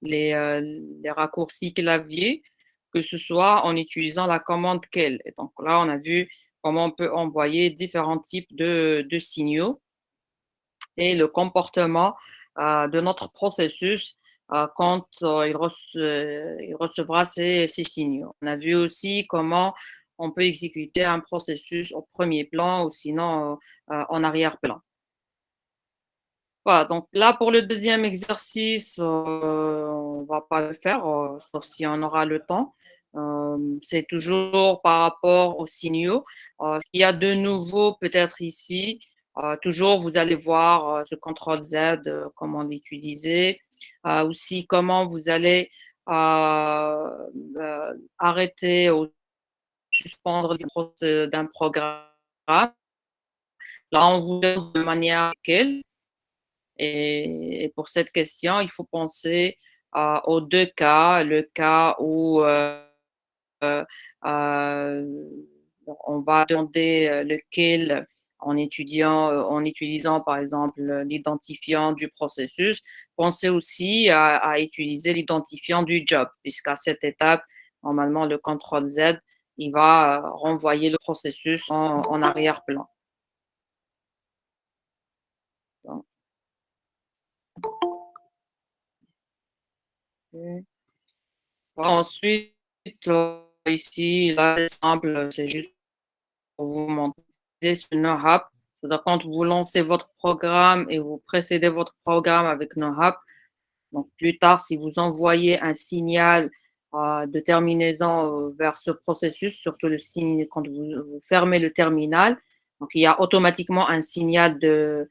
les raccourcis clavier, que ce soit en utilisant la commande quelle. Et donc là, on a vu comment on peut envoyer différents types de signaux et le comportement de notre processus quand il recevra ces signaux. On a vu aussi comment on peut exécuter un processus au premier plan ou sinon en arrière-plan. Voilà, donc là, pour le deuxième exercice, on va pas le faire, sauf si on aura le temps. C'est toujours par rapport aux signaux. Ce qu'il y a de nouveau peut-être ici, toujours vous allez voir, ce contrôle Z, comment l'utiliser, aussi comment vous allez, arrêter ou suspendre les d'un programme. Là, on vous donne de manière quelle et pour cette question, il faut penser, aux 2 cas. Le cas où, heu, on va demander, lequel en utilisant par exemple, l'identifiant du processus. Pensez aussi à utiliser l'identifiant du job, puisqu'à cette étape, normalement le contrôle Z, il va, renvoyer le processus en arrière-plan. Donc, OK. Ensuite, ici, là, c'est simple, c'est juste pour vous montrer sur NoHap. C'est-à-dire quand vous lancez votre programme et vous précédez votre programme avec NoHap, donc plus tard, si vous envoyez un signal de terminaison vers ce processus, surtout le signe quand vous fermez le terminal, donc il y a automatiquement un signal de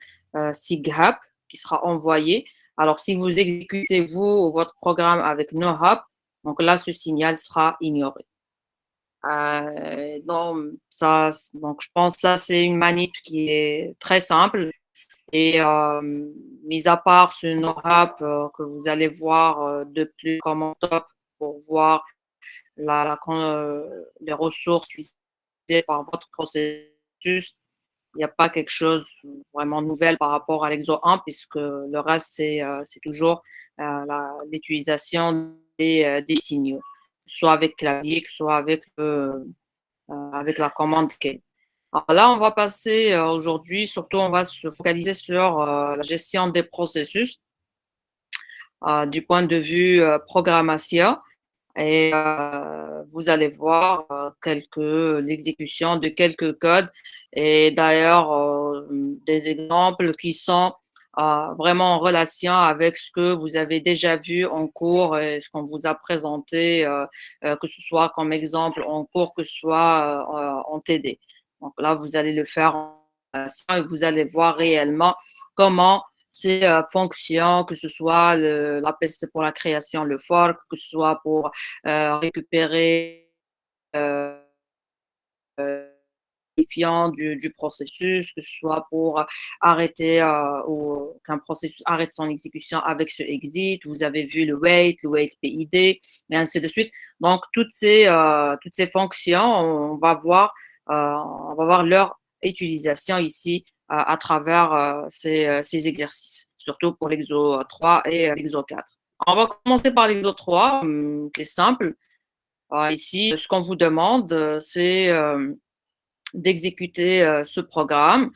SIGHAP qui sera envoyé. Alors si vous exécutez vous votre programme avec NoHap, donc là ce signal sera ignoré. Donc je pense que ça c'est une manip qui est très simple et mis à part ce NoHap que vous allez voir de plus comme en top pour voir les ressources utilisées par votre processus, il n'y a pas quelque chose vraiment de nouvelle par rapport à l'exo 1 puisque le reste c'est toujours l'utilisation des signaux, que ce soit avec clavier, que ce soit avec la commande key. Alors là, on va passer aujourd'hui, surtout on va se focaliser sur la gestion des processus du point de vue programmation et vous allez voir l'exécution de quelques codes et d'ailleurs des exemples qui sont vraiment en relation avec ce que vous avez déjà vu en cours et ce qu'on vous a présenté, que ce soit comme exemple en cours, que ce soit en TD. Donc là, vous allez le faire en relation et vous allez voir réellement comment ces fonctions, que ce soit l'APC pour la création, le fork, que ce soit pour récupérer euh, du processus, que ce soit pour arrêter ou qu'un processus arrête son exécution avec ce exit. Vous avez vu le wait PID, et ainsi de suite. Donc, toutes ces fonctions, on va voir leur utilisation ici à travers ces exercices, surtout pour l'exo 3 et l'exo 4. On va commencer par l'exo 3, qui est simple. Ici, ce qu'on vous demande, c'est d'exécuter ce programme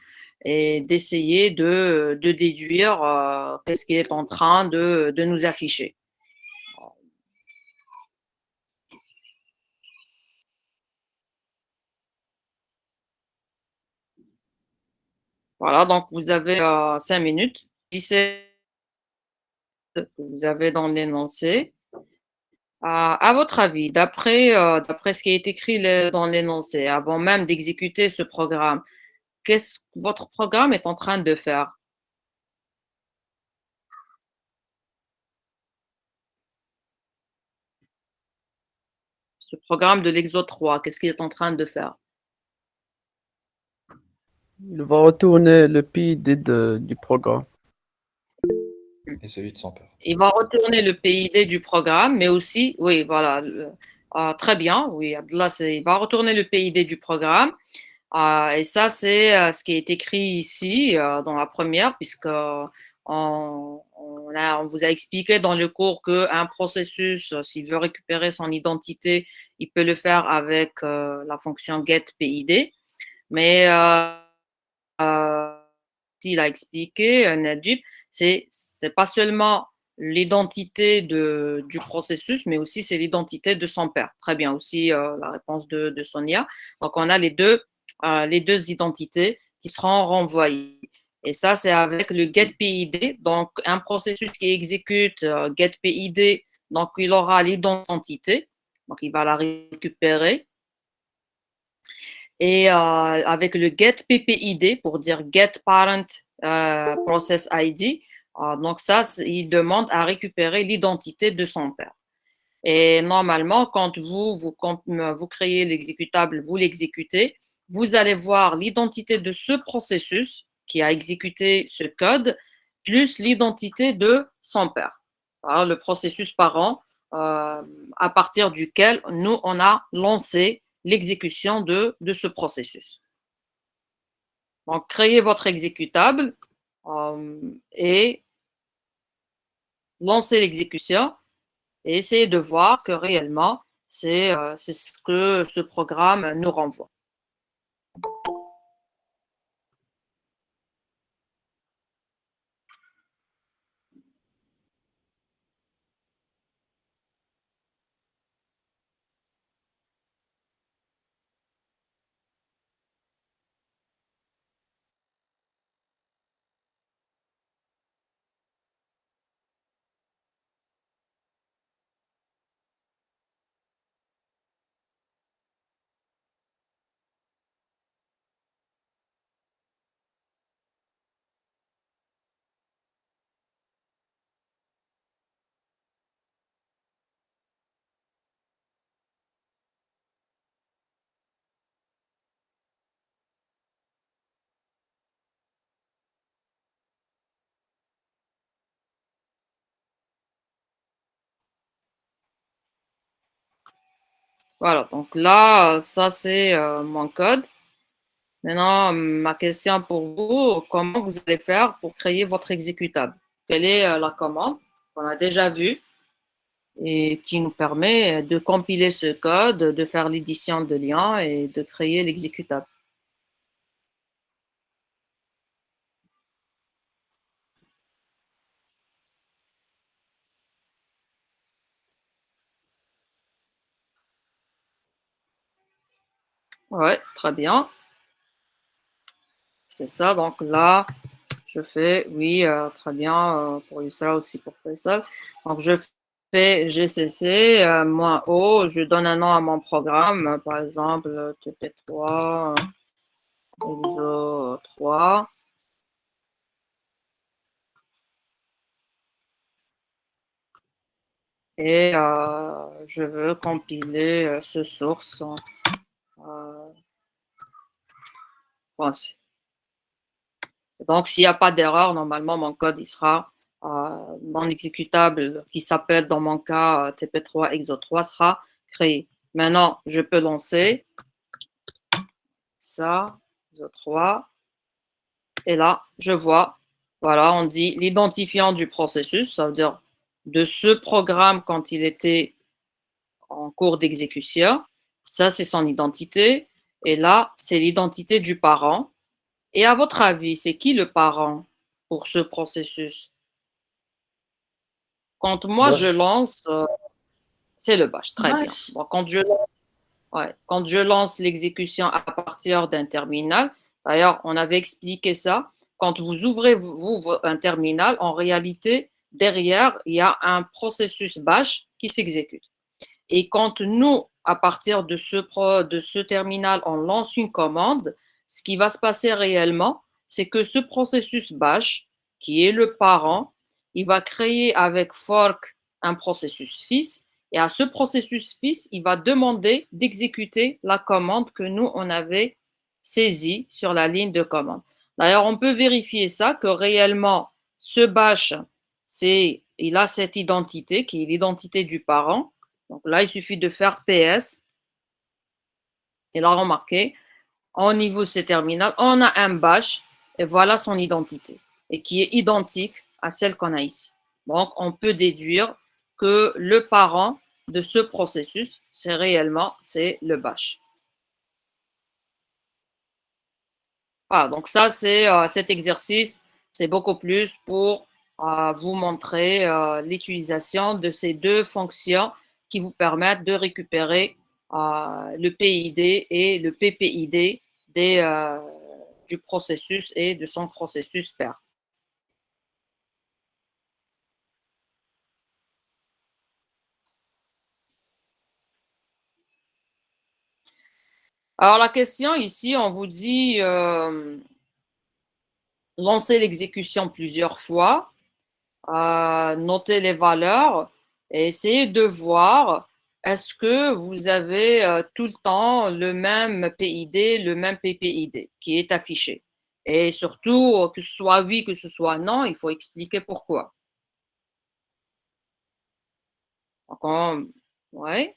et d'essayer de déduire qu'est-ce qui est en train de nous afficher. Voilà, donc vous avez 5 minutes. 17 que vous avez dans l'énoncé. À votre avis, d'après ce qui est écrit dans l'énoncé, avant même d'exécuter ce programme, qu'est-ce que votre programme est en train de faire? Ce programme de l'exo 3, qu'est-ce qu'il est en train de faire? Il va retourner le PID du programme. Et celui de son père. Il va retourner le PID du programme, mais aussi, oui, voilà, très bien, oui, Abdallah, il va retourner le PID du programme. Et ça, c'est ce qui est écrit ici dans la première, puisque on on vous a expliqué dans le cours qu'un processus, s'il veut récupérer son identité, il peut le faire avec la fonction getPID. Mais il a expliqué, Najib, c'est pas seulement l'identité du processus, mais aussi c'est l'identité de son père. Très bien, aussi la réponse de Sonia. Donc on a les deux identités qui seront renvoyées. Et ça, c'est avec le getPID. Donc un processus qui exécute getPID, donc il aura l'identité, donc il va la récupérer. Et avec le getPPID pour dire get parent process ID, donc ça, il demande à récupérer l'identité de son père. Et normalement, quand vous créez l'exécutable, vous l'exécutez, vous allez voir l'identité de ce processus qui a exécuté ce code, plus l'identité de son père. Alors, le processus parent, à partir duquel nous, on a lancé l'exécution de ce processus. Donc, créez votre exécutable et lancez l'exécution et essayez de voir que réellement, c'est ce que ce programme nous renvoie. Voilà, donc là, ça c'est mon code. Maintenant, ma question pour vous, comment vous allez faire pour créer votre exécutable? Quelle est la commande qu'on a déjà vue et qui nous permet de compiler ce code, de faire l'édition de liens et de créer l'exécutable? Ouais, très bien. C'est ça, donc là, je fais, oui, très bien, pour Yusra aussi pour Faisal. Donc, je fais GCC, moins O, je donne un nom à mon programme, par exemple, TP3, EXO 3. Et je veux compiler ce source français. Donc, s'il n'y a pas d'erreur, normalement, mon code, il sera, mon exécutable qui s'appelle, dans mon cas, TP3 EXO3 sera créé. Maintenant, je peux lancer ça, EXO3. Et là, je vois, voilà, on dit l'identifiant du processus, ça veut dire de ce programme quand il était en cours d'exécution. Ça, c'est son identité. Et là, c'est l'identité du parent. Et à votre avis, c'est qui le parent pour ce processus? Quand moi je Bash. lance, c'est le bash. Très bien. Bash. Bon, quand je lance l'exécution à partir d'un terminal, d'ailleurs, on avait expliqué ça. Quand vous ouvrez un terminal, en réalité, derrière, il y a un processus bash qui s'exécute. Et quand nous, à partir de ce terminal, on lance une commande, ce qui va se passer réellement, c'est que ce processus bash, qui est le parent, il va créer avec fork un processus fils. Et à ce processus fils, il va demander d'exécuter la commande que nous, on avait saisie sur la ligne de commande. D'ailleurs, on peut vérifier ça, que réellement, ce bash, il a cette identité, qui est l'identité du parent. Donc là, il suffit de faire PS. Et là, remarquez, au niveau de ces terminals, on a un bash et voilà son identité et qui est identique à celle qu'on a ici. Donc, on peut déduire que le parent de ce processus, c'est le bash. Voilà, donc ça, c'est cet exercice, c'est beaucoup plus pour vous montrer l'utilisation de ces deux fonctions qui vous permettent de récupérer le PID et le PPID du processus et de son processus pair. Alors, la question ici, on vous dit lancer l'exécution plusieurs fois, noter les valeurs et essayer de voir est-ce que vous avez tout le temps le même PID, le même PPID qui est affiché. Et surtout, que ce soit oui, que ce soit non, il faut expliquer pourquoi. Donc, ouais.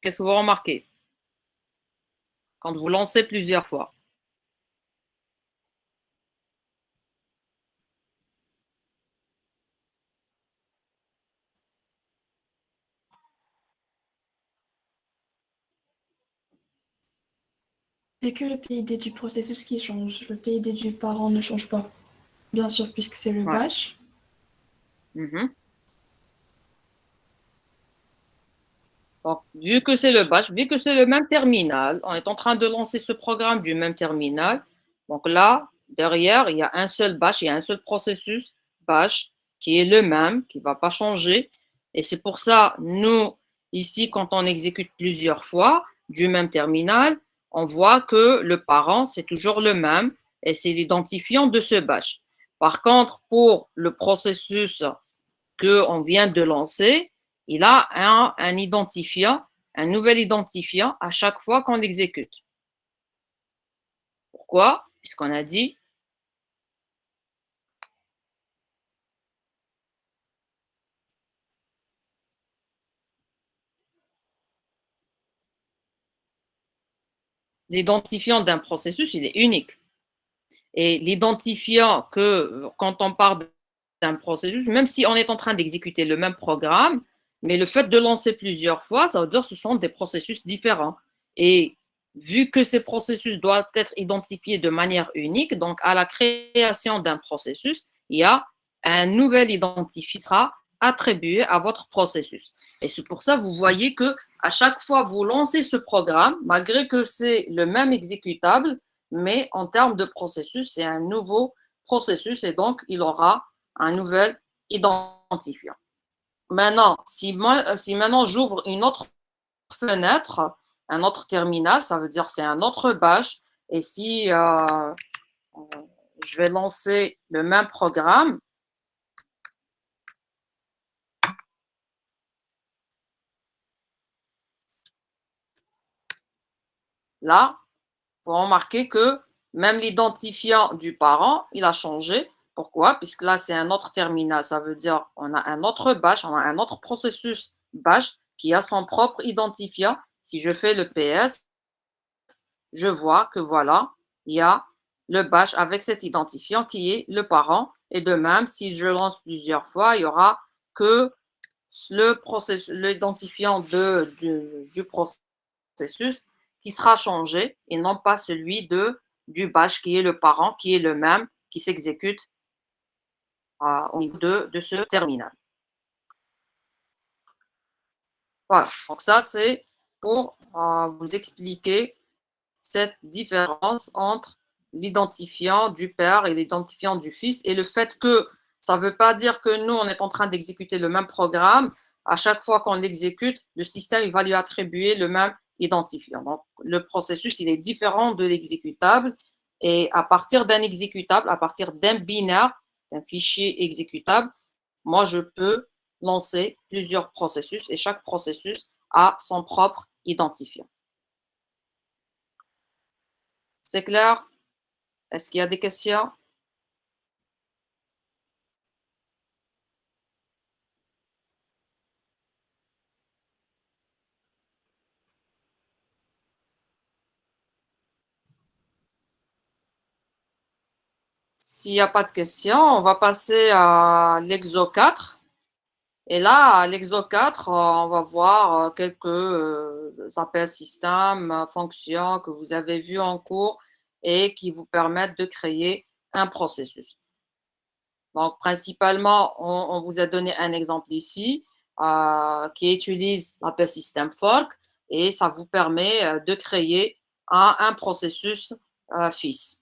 Qu'est-ce que vous remarquez quand vous lancez plusieurs fois? C'est que le PID du processus qui change. Le PID du parent ne change pas. Bien sûr, puisque c'est le Ouais. bash. Mhm. Donc, vu que c'est le bash, vu que c'est le même terminal, on est en train de lancer ce programme du même terminal. Donc là, derrière, il y a un seul bash, il y a un seul processus bash qui est le même, qui ne va pas changer. Et c'est pour ça, nous, ici, quand on exécute plusieurs fois du même terminal, on voit que le parent, c'est toujours le même et c'est l'identifiant de ce bash. Par contre, pour le processus qu'on vient de lancer, il a un identifiant, un nouvel identifiant à chaque fois qu'on l'exécute. Pourquoi? Puisqu'on a dit l'identifiant d'un processus, il est unique. Et l'identifiant que quand on parle d'un processus, même si on est en train d'exécuter le même programme, mais le fait de lancer plusieurs fois, ça veut dire que ce sont des processus différents. Et vu que ces processus doivent être identifiés de manière unique, donc à la création d'un processus, il y a un nouvel identifiant qui sera attribué à votre processus. Et c'est pour ça que vous voyez que à chaque fois que vous lancez ce programme, malgré que c'est le même exécutable, mais en termes de processus, c'est un nouveau processus et donc il aura un nouvel identifiant. Maintenant, si maintenant j'ouvre une autre fenêtre, un autre terminal, ça veut dire c'est un autre bash. Et si je vais lancer le même programme, là, vous remarquez que même l'identifiant du parent, il a changé. Pourquoi? Puisque là, c'est un autre terminal. Ça veut dire on a un autre bash, on a un autre processus bash qui a son propre identifiant. Si je fais le PS, je vois que voilà, il y a le bash avec cet identifiant qui est le parent. Et de même, si je lance plusieurs fois, il y aura que l'identifiant du processus qui sera changé et non pas celui du bash qui est le parent, qui est le même, qui s'exécute au niveau de ce terminal. Voilà, donc ça c'est pour vous expliquer cette différence entre l'identifiant du père et l'identifiant du fils et le fait que ça ne veut pas dire que nous, on est en train d'exécuter le même programme. À chaque fois qu'on l'exécute, le système il va lui attribuer le même identifiant. Donc, le processus, il est différent de l'exécutable et à partir d'un exécutable, à partir d'un binaire, d'un fichier exécutable, moi, je peux lancer plusieurs processus et chaque processus a son propre identifiant. C'est clair? Est-ce qu'il y a des questions? s'il n'y a pas de questions, on va passer à l'exo 4. Et là, à l'exo 4, on va voir quelques appels système, fonctions que vous avez vues en cours et qui vous permettent de créer un processus. Donc, principalement, on vous a donné un exemple ici qui utilise l'appel système fork et ça vous permet de créer un processus FIS.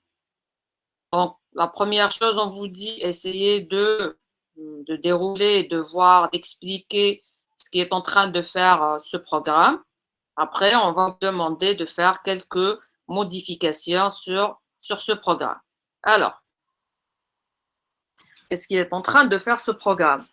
Donc, la première chose, on vous dit, essayez de dérouler, de voir, d'expliquer ce qui est en train de faire ce programme. Après, on va vous demander de faire quelques modifications sur ce programme. Alors, qu'est-ce qui est en train de faire ce programme?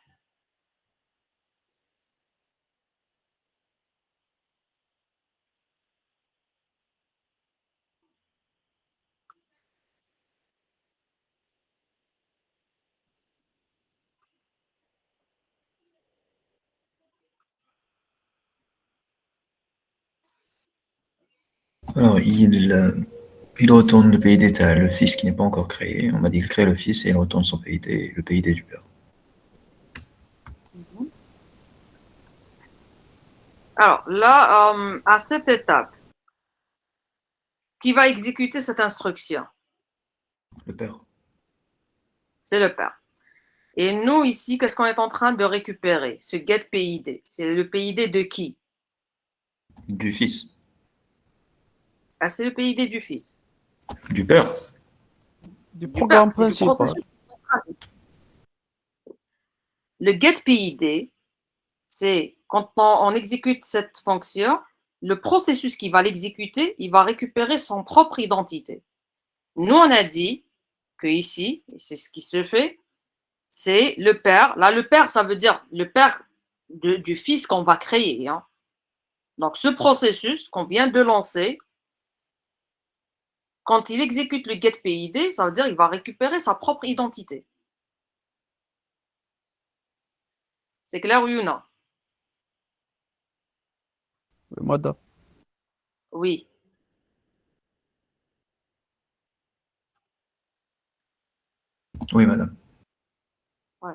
Alors, il retourne le PID, t'as le fils qui n'est pas encore créé. On m'a dit qu'il crée le fils et il retourne son PID, le PID du père. Alors là, à cette étape, qui va exécuter cette instruction? Le père. C'est le père. Et nous, ici, qu'est-ce qu'on est en train de récupérer? Ce get PID. C'est le PID de qui? Du fils. Ah, c'est le PID du fils. Du père. Du programme père, c'est du principal. processus. Le get PID, c'est quand on exécute cette fonction, le processus qui va l'exécuter, il va récupérer son propre identité. Nous, on a dit que ici, et c'est ce qui se fait, c'est le père. Là, le père, ça veut dire le père du fils qu'on va créer. Hein. Donc, ce processus qu'on vient de lancer, quand il exécute le get PID, ça veut dire qu'il va récupérer sa propre identité. C'est clair, oui ou non? Madame. Oui. Oui, madame. Ouais.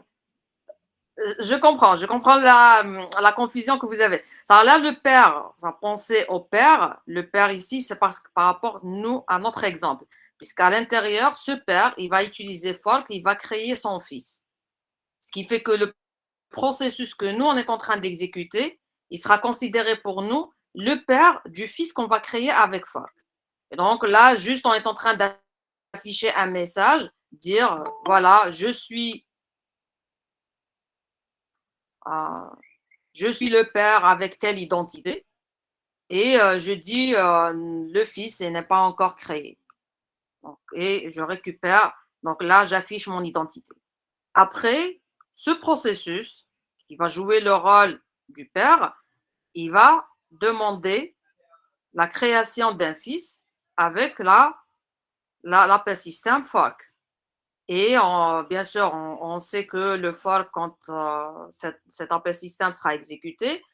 Je comprends la confusion que vous avez. Ça là, le père, ça pensez au père, le père ici, c'est parce que par rapport, nous, à notre exemple. Puisqu'à l'intérieur, ce père, il va utiliser fork, il va créer son fils. Ce qui fait que le processus que nous, on est en train d'exécuter, il sera considéré pour nous le père du fils qu'on va créer avec fork. Et donc là, juste on est en train d'afficher un message, dire, voilà, je suis le père avec telle identité et je dis le fils n'est pas encore créé. Donc, et je récupère, donc là, j'affiche mon identité. Après, ce processus qui va jouer le rôle du père, il va demander la création d'un fils avec l'appel système fork. Et bien sûr, on sait que le fork, quand cet appel système sera exécuté,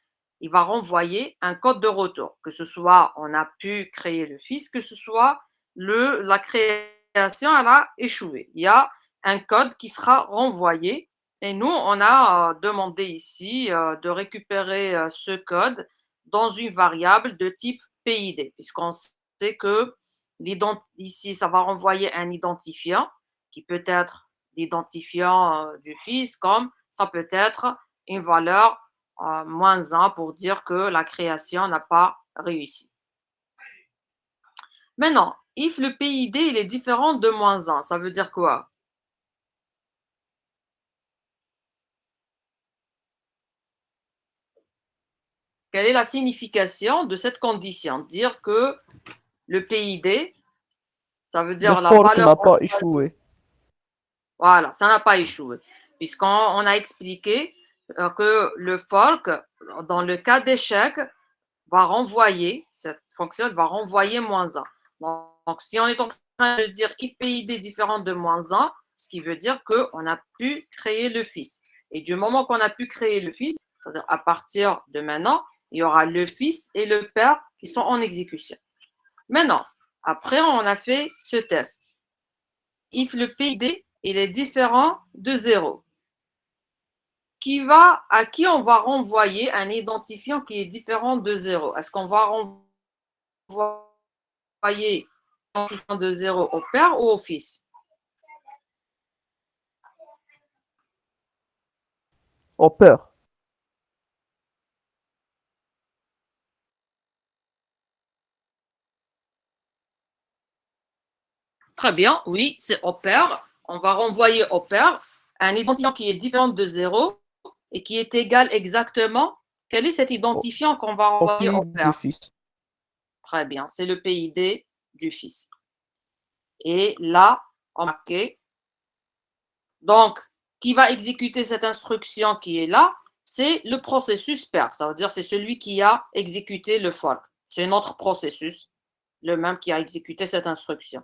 il va renvoyer un code de retour, que ce soit on a pu créer le fils, que ce soit la création elle a échoué. Il y a un code qui sera renvoyé et nous, on a demandé ici de récupérer ce code dans une variable de type PID, puisqu'on sait que ici, ça va renvoyer un identifiant qui peut être l'identifiant du fils, comme ça peut être une valeur -1 pour dire que la création n'a pas réussi. Maintenant, if le PID il est différent de -1, ça veut dire quoi? Quelle est la signification de cette condition? Dire que le PID, ça veut Le dire la fork valeur. n'a pas échoué. Voilà, ça n'a pas échoué. Puisqu'on a expliqué que le fork, dans le cas d'échec, va renvoyer, cette fonction va renvoyer -1. Donc, si on est en train de dire if PID différent de -1, ce qui veut dire qu'on a pu créer le fils. Et du moment qu'on a pu créer le fils, c'est-à-dire à partir de maintenant, il y aura le fils et le père qui sont en exécution. Maintenant, après, on a fait ce test. if le PID il est différent de 0. À qui on va renvoyer un identifiant qui est différent de 0? Est-ce qu'on va renvoyer l'identifiant de 0 au père ou au fils? Au père. Très bien, oui, c'est au père. On va renvoyer au père un identifiant qui est différent de 0 et qui est égal exactement. Quel est cet identifiant qu'on va Au renvoyer au PID du père? fils. Très bien, c'est le PID du fils. Et là, on va marquer. Donc, qui va exécuter cette instruction qui est là? C'est le processus père. Ça veut dire c'est celui qui a exécuté le fork. C'est notre processus, le même qui a exécuté cette instruction.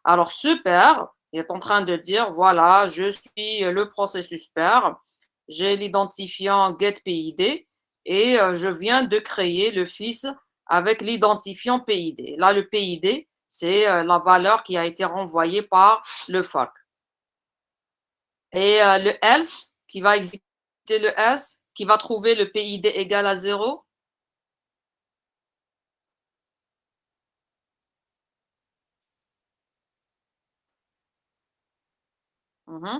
Alors, ce père est en train de dire, voilà, je suis le processus père, j'ai l'identifiant getPID et je viens de créer le fils avec l'identifiant PID. Là, le PID, c'est la valeur qui a été renvoyée par le fork. Et le else, qui va exécuter le else, qui va trouver le PID égal à 0.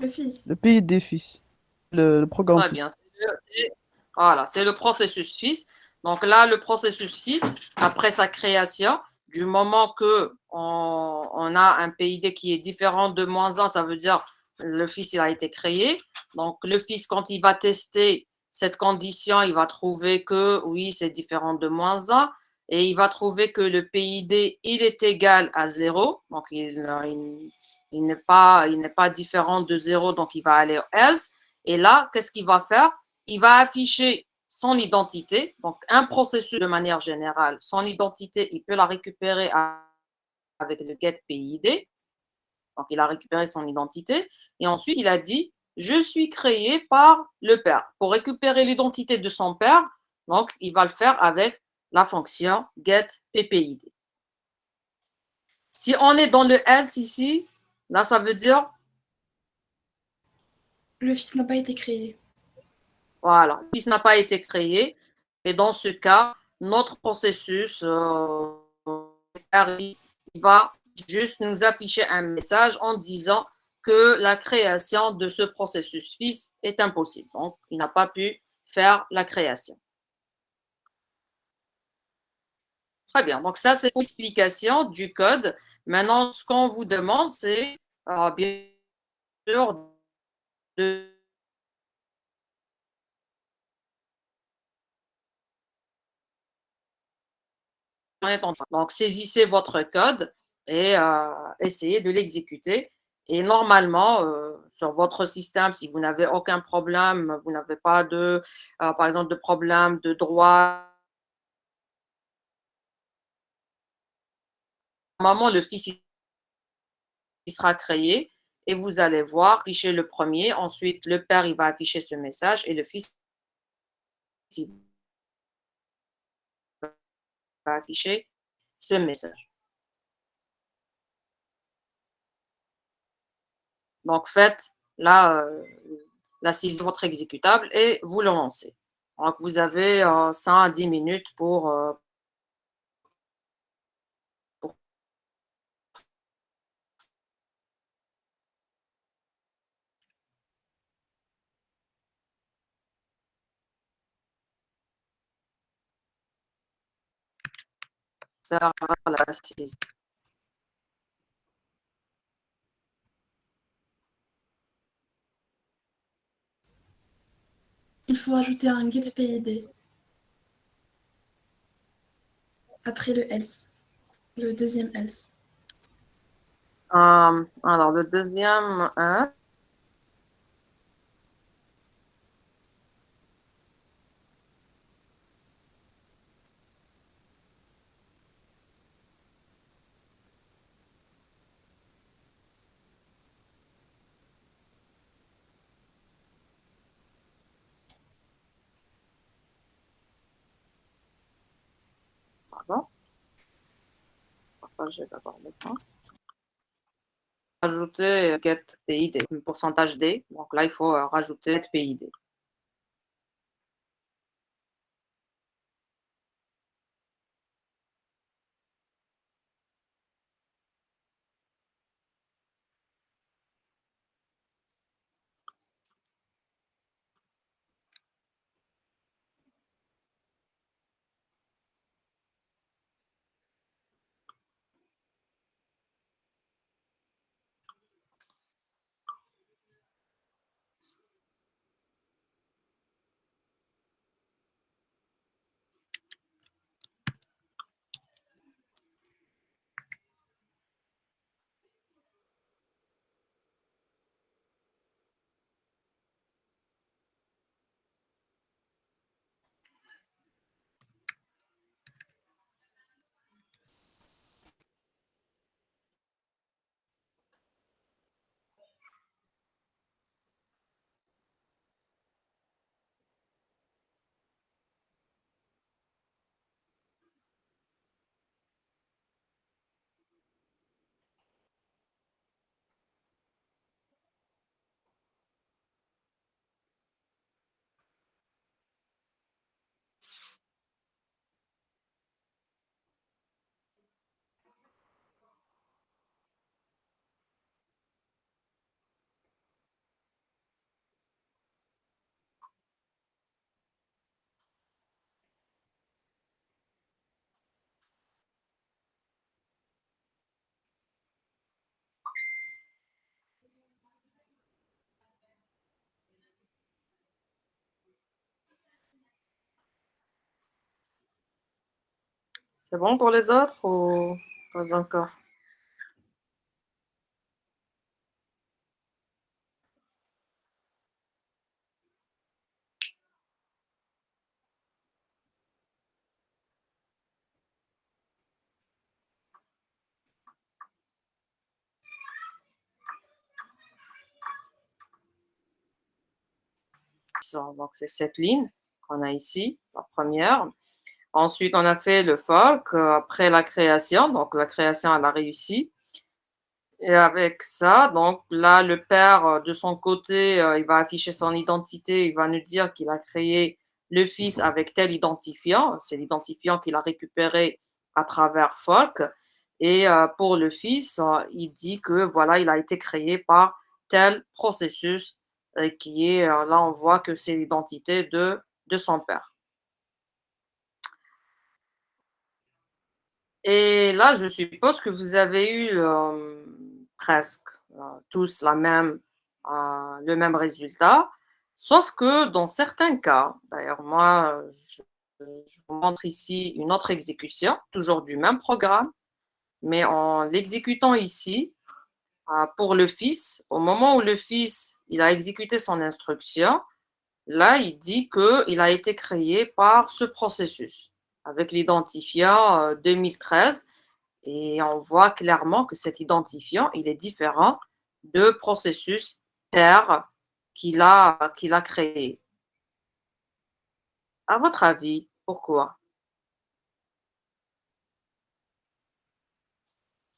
Le fils. Le PID des fils. Le programme Très fils. bien. Voilà, c'est le processus fils. Donc là, le processus fils, après sa création, du moment que on a un PID qui est différent de -1, ça veut dire le fils il a été créé. Donc le fils, quand il va tester cette condition, il va trouver que oui, c'est différent de -1 et il va trouver que le PID il est égal à 0. Donc il n'est pas différent de 0, donc il va aller au else. Et là, qu'est-ce qu'il va faire? Il va afficher son identité, donc un processus de manière générale, son identité, il peut la récupérer avec le getPID, donc il a récupéré son identité, et ensuite il a dit, je suis créé par le père. Pour récupérer l'identité de son père, donc il va le faire avec la fonction getPPID. Si on est dans le else ici, là ça veut dire, Le fils n'a pas été créé. voilà, le fils n'a pas été créé, et dans ce cas, notre processus il va juste nous afficher un message en disant que la création de ce processus fils est impossible. Donc, il n'a pas pu faire la création. Très bien. Donc, ça, c'est l'explication du code. Maintenant, ce qu'on vous demande, c'est bien sûr de donc, saisissez votre code et essayez de l'exécuter. Et normalement, sur votre système, si vous n'avez aucun problème, vous n'avez pas de, par exemple, de problème de droit, normalement, le fils il sera créé et vous allez voir, afficher le premier. Ensuite, le père, il va afficher ce message et le fils il va afficher ce message. Donc, faites là, la saisie de votre exécutable et vous le lancez. Donc, vous avez 5 à 10 minutes pour faire la saisie. Il faut ajouter un getPID après le else, le deuxième else. Alors, le deuxième, hein, pardon, partager d'abord l'écran. rajouter get PID, le pourcentage D. Donc là, il faut rajouter get PID. C'est bon pour les autres ou pas encore? Donc, c'est cette ligne qu'on a ici, la première. Ensuite, on a fait le fork après la création. Donc, la création, elle a réussi. Et avec ça, donc là, le père, de son côté, il va afficher son identité. Il va nous dire qu'il a créé le fils avec tel identifiant. C'est l'identifiant qu'il a récupéré à travers fork. Et pour le fils, il dit que voilà, il a été créé par tel processus qui est, là, on voit que c'est l'identité de son père. Et là, je suppose que vous avez eu presque tous le même résultat, sauf que dans certains cas, d'ailleurs moi, je vous montre ici une autre exécution, toujours du même programme, mais en l'exécutant ici, pour le fils, au moment où le fils il a exécuté son instruction, là, il dit qu'il a été créé par ce processus avec l'identifiant 2013 et on voit clairement que cet identifiant, il est différent de processus père qu'il a créé. À votre avis, pourquoi?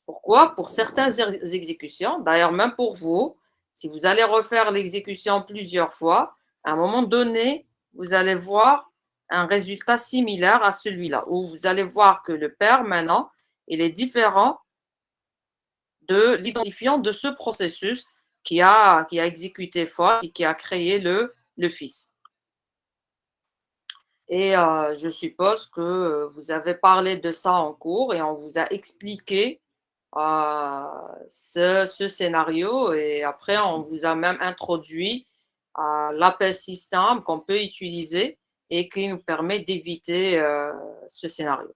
Pourquoi? Pour certaines exécutions, d'ailleurs même pour vous, si vous allez refaire l'exécution plusieurs fois, à un moment donné, vous allez voir un résultat similaire à celui-là, où vous allez voir que le père, maintenant, il est différent de l'identifiant de ce processus qui a exécuté fork et qui a créé le fils. Et je suppose que vous avez parlé de ça en cours et on vous a expliqué ce scénario et après on vous a même introduit l'appel système qu'on peut utiliser et qui nous permet d'éviter ce scénario.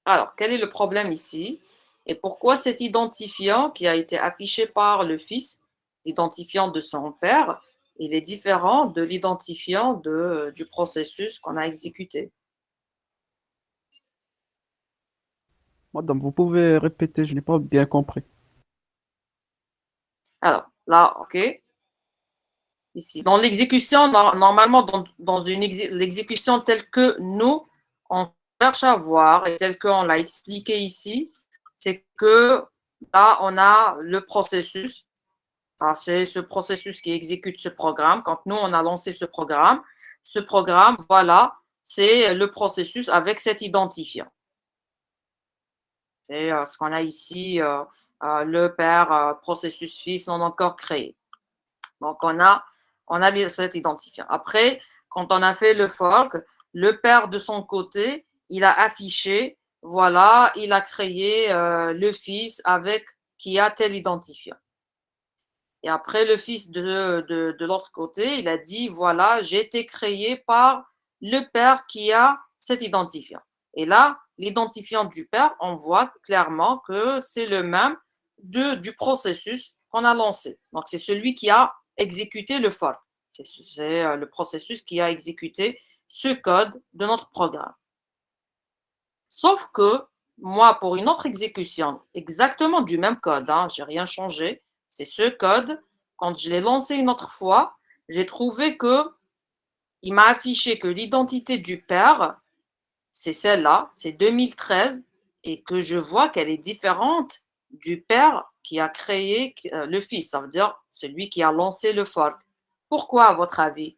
Alors, quel est le problème ici et pourquoi cet identifiant qui a été affiché par le fils, l'identifiant de son père, il est différent de l'identifiant du processus qu'on a exécuté? Madame, vous pouvez répéter, je n'ai pas bien compris. Alors, là, OK. Ici, dans l'exécution, normalement, dans l'exécution telle que nous, on cherche à voir et telle qu'on l'a expliqué ici, c'est que là, on a le processus. C'est ce processus qui exécute ce programme. Quand nous, on a lancé ce programme, voilà, c'est le processus avec cet identifiant. C'est ce qu'on a ici, le père processus fils non encore créé. Donc, on a cet identifiant. Après, quand on a fait le fork, le père de son côté, il a affiché, voilà, il a créé le fils avec qui a tel identifiant. Et après, le fils de l'autre côté, il a dit, voilà, j'ai été créé par le père qui a cet identifiant. Et là, l'identifiant du père, on voit clairement que c'est le même du processus qu'on a lancé. Donc, c'est celui qui a exécuté le fork. C'est le processus qui a exécuté ce code de notre programme. Sauf que moi, pour une autre exécution, exactement du même code, hein, je n'ai rien changé, c'est ce code. Quand je l'ai lancé une autre fois, j'ai trouvé qu'il m'a affiché que l'identité du père, c'est celle-là, c'est 2013, et que je vois qu'elle est différente du père qui a créé le fils, ça veut dire celui qui a lancé le fork. Pourquoi, à votre avis?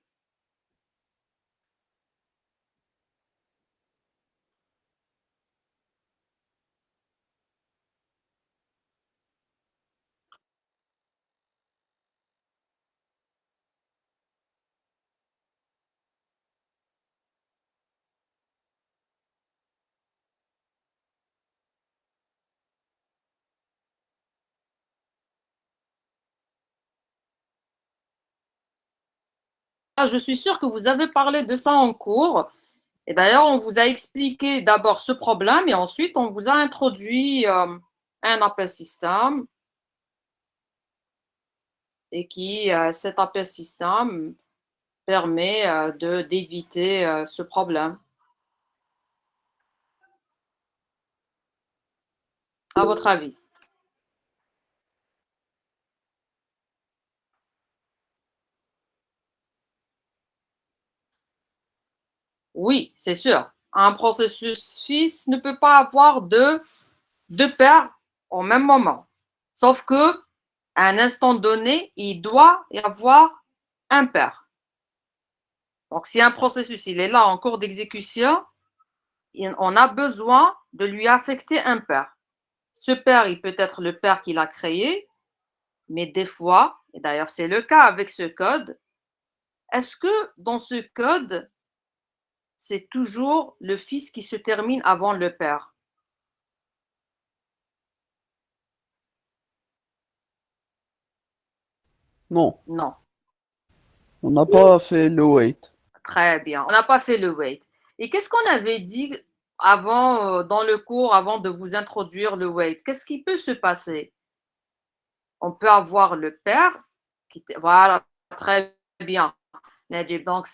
Je suis sûre que vous avez parlé de ça en cours. Et d'ailleurs, on vous a expliqué d'abord ce problème et ensuite on vous a introduit un appel système et cet appel système permet d'éviter ce problème. À votre avis? Oui, c'est sûr. Un processus fils ne peut pas avoir deux pères au même moment. Sauf que à un instant donné, il doit y avoir un père. Donc, si un processus il est là en cours d'exécution, on a besoin de lui affecter un père. Ce père, il peut être le père qu'il a créé, mais des fois, et d'ailleurs c'est le cas avec ce code, est-ce que dans ce code, c'est toujours le fils qui se termine avant le père? Non, Non. on n'a pas fait le wait. Très bien. On n'a pas fait le wait. Et qu'est-ce qu'on avait dit avant, dans le cours, avant de vous introduire le wait? Qu'est-ce qui peut se passer? On peut avoir le père voilà, très bien. Najib, donc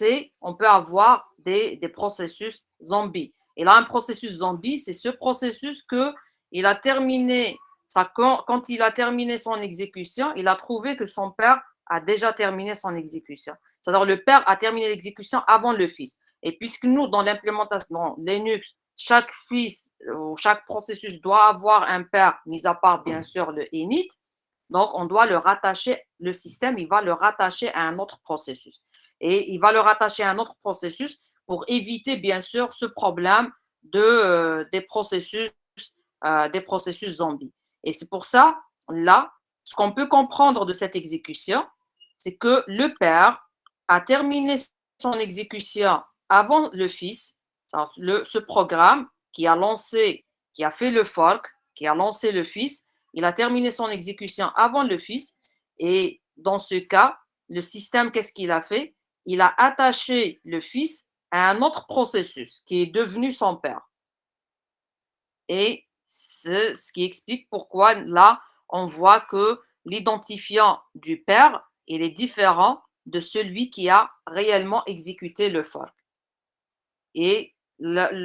on peut avoir des processus zombies. Et là, un processus zombie, c'est ce processus il a terminé, quand il a terminé son exécution, il a trouvé que son père a déjà terminé son exécution. C'est-à-dire le père a terminé l'exécution avant le fils. Et puisque nous, dans l'implémentation Linux, chaque fils ou chaque processus doit avoir un père, mis à part bien sûr le init, donc on doit le rattacher, le système, il va le rattacher à un autre processus. Et il va le rattacher à un autre processus pour éviter bien sûr ce problème des processus zombies. Et c'est pour ça, là, ce qu'on peut comprendre de cette exécution, c'est que le père a terminé son exécution avant le fils, ce programme qui a fait le fork, qui a lancé le fils, il a terminé son exécution avant le fils. Et dans ce cas, le système, qu'est-ce qu'il a fait? Il a attaché le fils à un autre processus qui est devenu son père. Et c'est ce qui explique pourquoi là, on voit que l'identifiant du père, il est différent de celui qui a réellement exécuté le fork. Et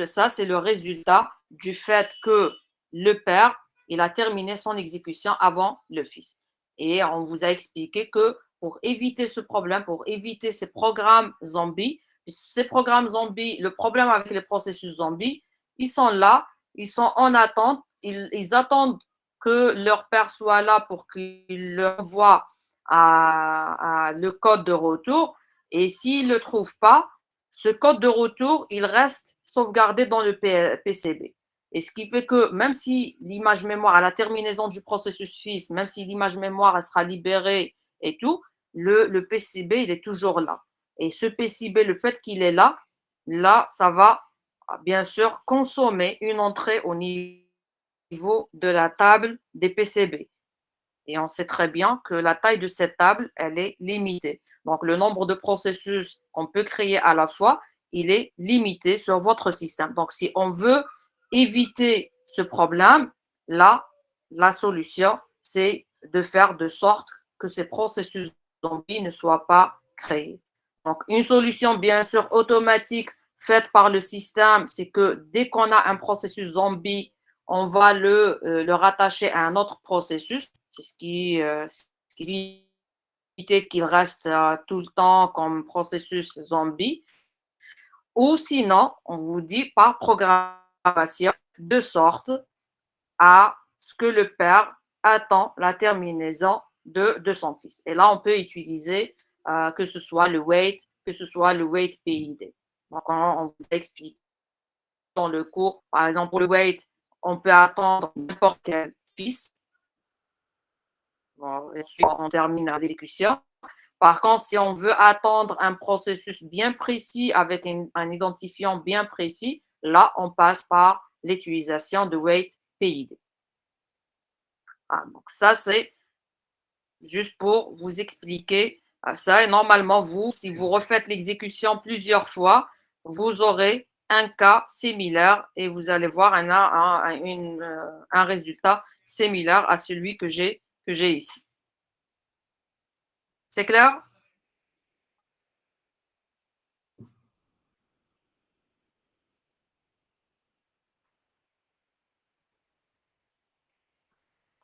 ça, c'est le résultat du fait que le père, il a terminé son exécution avant le fils. Et on vous a expliqué que pour éviter ce problème, pour éviter ces programmes zombies, le problème avec les processus zombies, ils sont là, ils sont en attente, ils attendent que leur père soit là pour qu'il leur envoie le code de retour. Et s'il ne le trouve pas, ce code de retour, il reste sauvegardé dans le PCB. Et ce qui fait que même si l'image mémoire, à la terminaison du processus fils, même si l'image mémoire elle sera libérée et tout, le PCB, il est toujours là. Et ce PCB, le fait qu'il est là, ça va bien sûr consommer une entrée au niveau de la table des PCB. Et on sait très bien que la taille de cette table, elle est limitée. Donc, le nombre de processus qu'on peut créer à la fois, il est limité sur votre système. Donc, si on veut éviter ce problème, là, la solution, c'est de faire de sorte que ces processus zombies ne soient pas créés. Donc, une solution, bien sûr, automatique faite par le système, c'est que dès qu'on a un processus zombie, on va le rattacher à un autre processus. C'est ce qui évite qu'il reste tout le temps comme processus zombie. Ou sinon, on vous dit par programmation, de sorte à ce que le père attend la terminaison de son fils. Et là, on peut utiliser que ce soit le wait, que ce soit le wait PID. Donc, on vous explique dans le cours, par exemple, pour le wait, on peut attendre n'importe quel fils. Bon, ensuite, on termine l'exécution. Par contre, si on veut attendre un processus bien précis avec un identifiant bien précis, là, on passe par l'utilisation de wait PID. Donc ça, c'est juste pour vous expliquer ça. Et normalement, si vous refaites l'exécution plusieurs fois, vous aurez un cas similaire et vous allez voir un résultat similaire à celui que j'ai ici. C'est clair?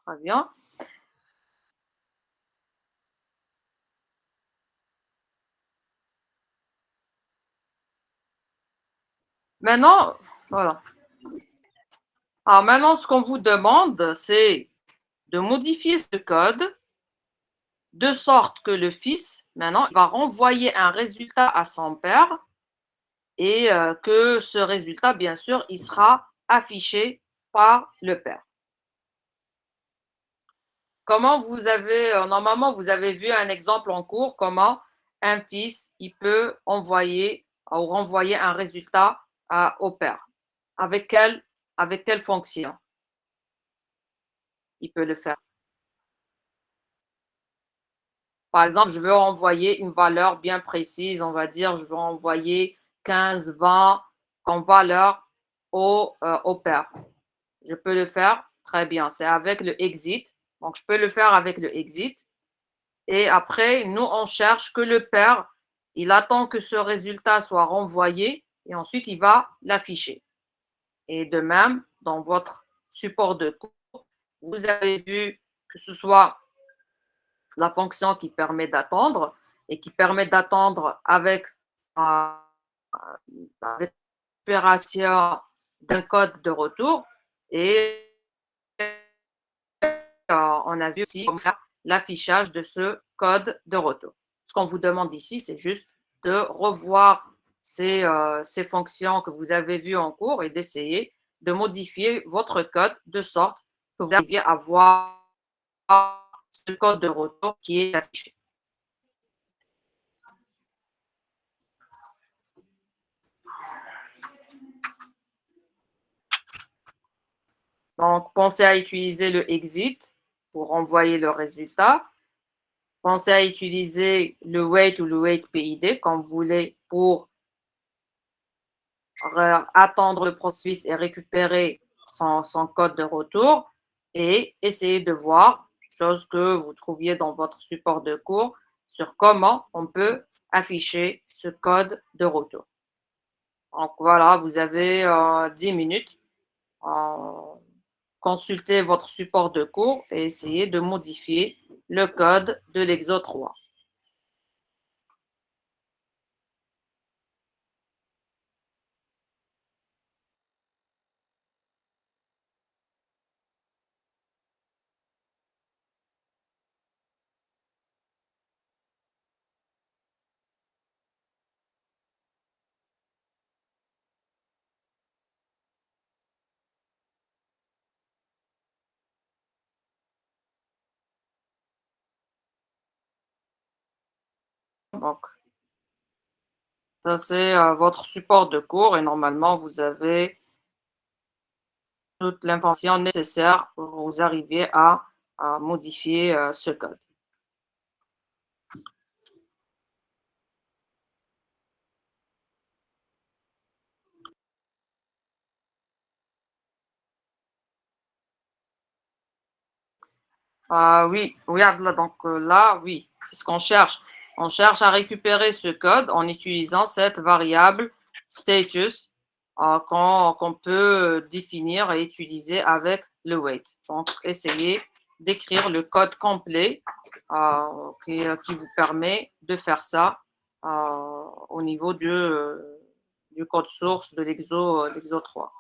Très bien. Maintenant, voilà. Alors maintenant, ce qu'on vous demande, c'est de modifier ce code de sorte que le fils, maintenant, va renvoyer un résultat à son père et que ce résultat, bien sûr, il sera affiché par le père. Comment normalement, vous avez vu un exemple en cours, comment un fils, il peut envoyer ou renvoyer un résultat au père. Avec quelle fonction il peut le faire? Par exemple, je veux envoyer une valeur bien précise, on va dire, je veux envoyer 15, 20 comme valeur au père. Je peux le faire très bien, c'est avec le exit. Donc, je peux le faire avec le exit. Et après, nous, on cherche que le père, il attend que ce résultat soit renvoyé et ensuite, il va l'afficher. Et de même, dans votre support de cours, vous avez vu que ce soit la fonction qui permet d'attendre et qui permet d'attendre avec la récupération d'un code de retour. Et on a vu aussi comment faire l'affichage de ce code de retour. Ce qu'on vous demande ici, c'est juste de revoir ces fonctions que vous avez vues en cours et d'essayer de modifier votre code de sorte que vous arriviez à voir ce code de retour qui est affiché. Donc, pensez à utiliser le exit pour envoyer le résultat. Pensez à utiliser le wait ou le wait PID comme vous voulez pour attendre le processus et récupérer son code de retour et essayer de voir, chose que vous trouviez dans votre support de cours, sur comment on peut afficher ce code de retour. Donc voilà, vous avez 10 minutes. Consultez votre support de cours et essayez de modifier le code de l'exo 3. Donc, ça, c'est votre support de cours et normalement, vous avez toute l'information nécessaire pour vous arriver à modifier ce code. Oui, regarde là, donc là, oui, c'est ce qu'on cherche. On cherche à récupérer ce code en utilisant cette variable status qu'on peut définir et utiliser avec le wait. Donc, essayez d'écrire le code complet qui vous permet de faire ça au niveau du code source de l'exo 3.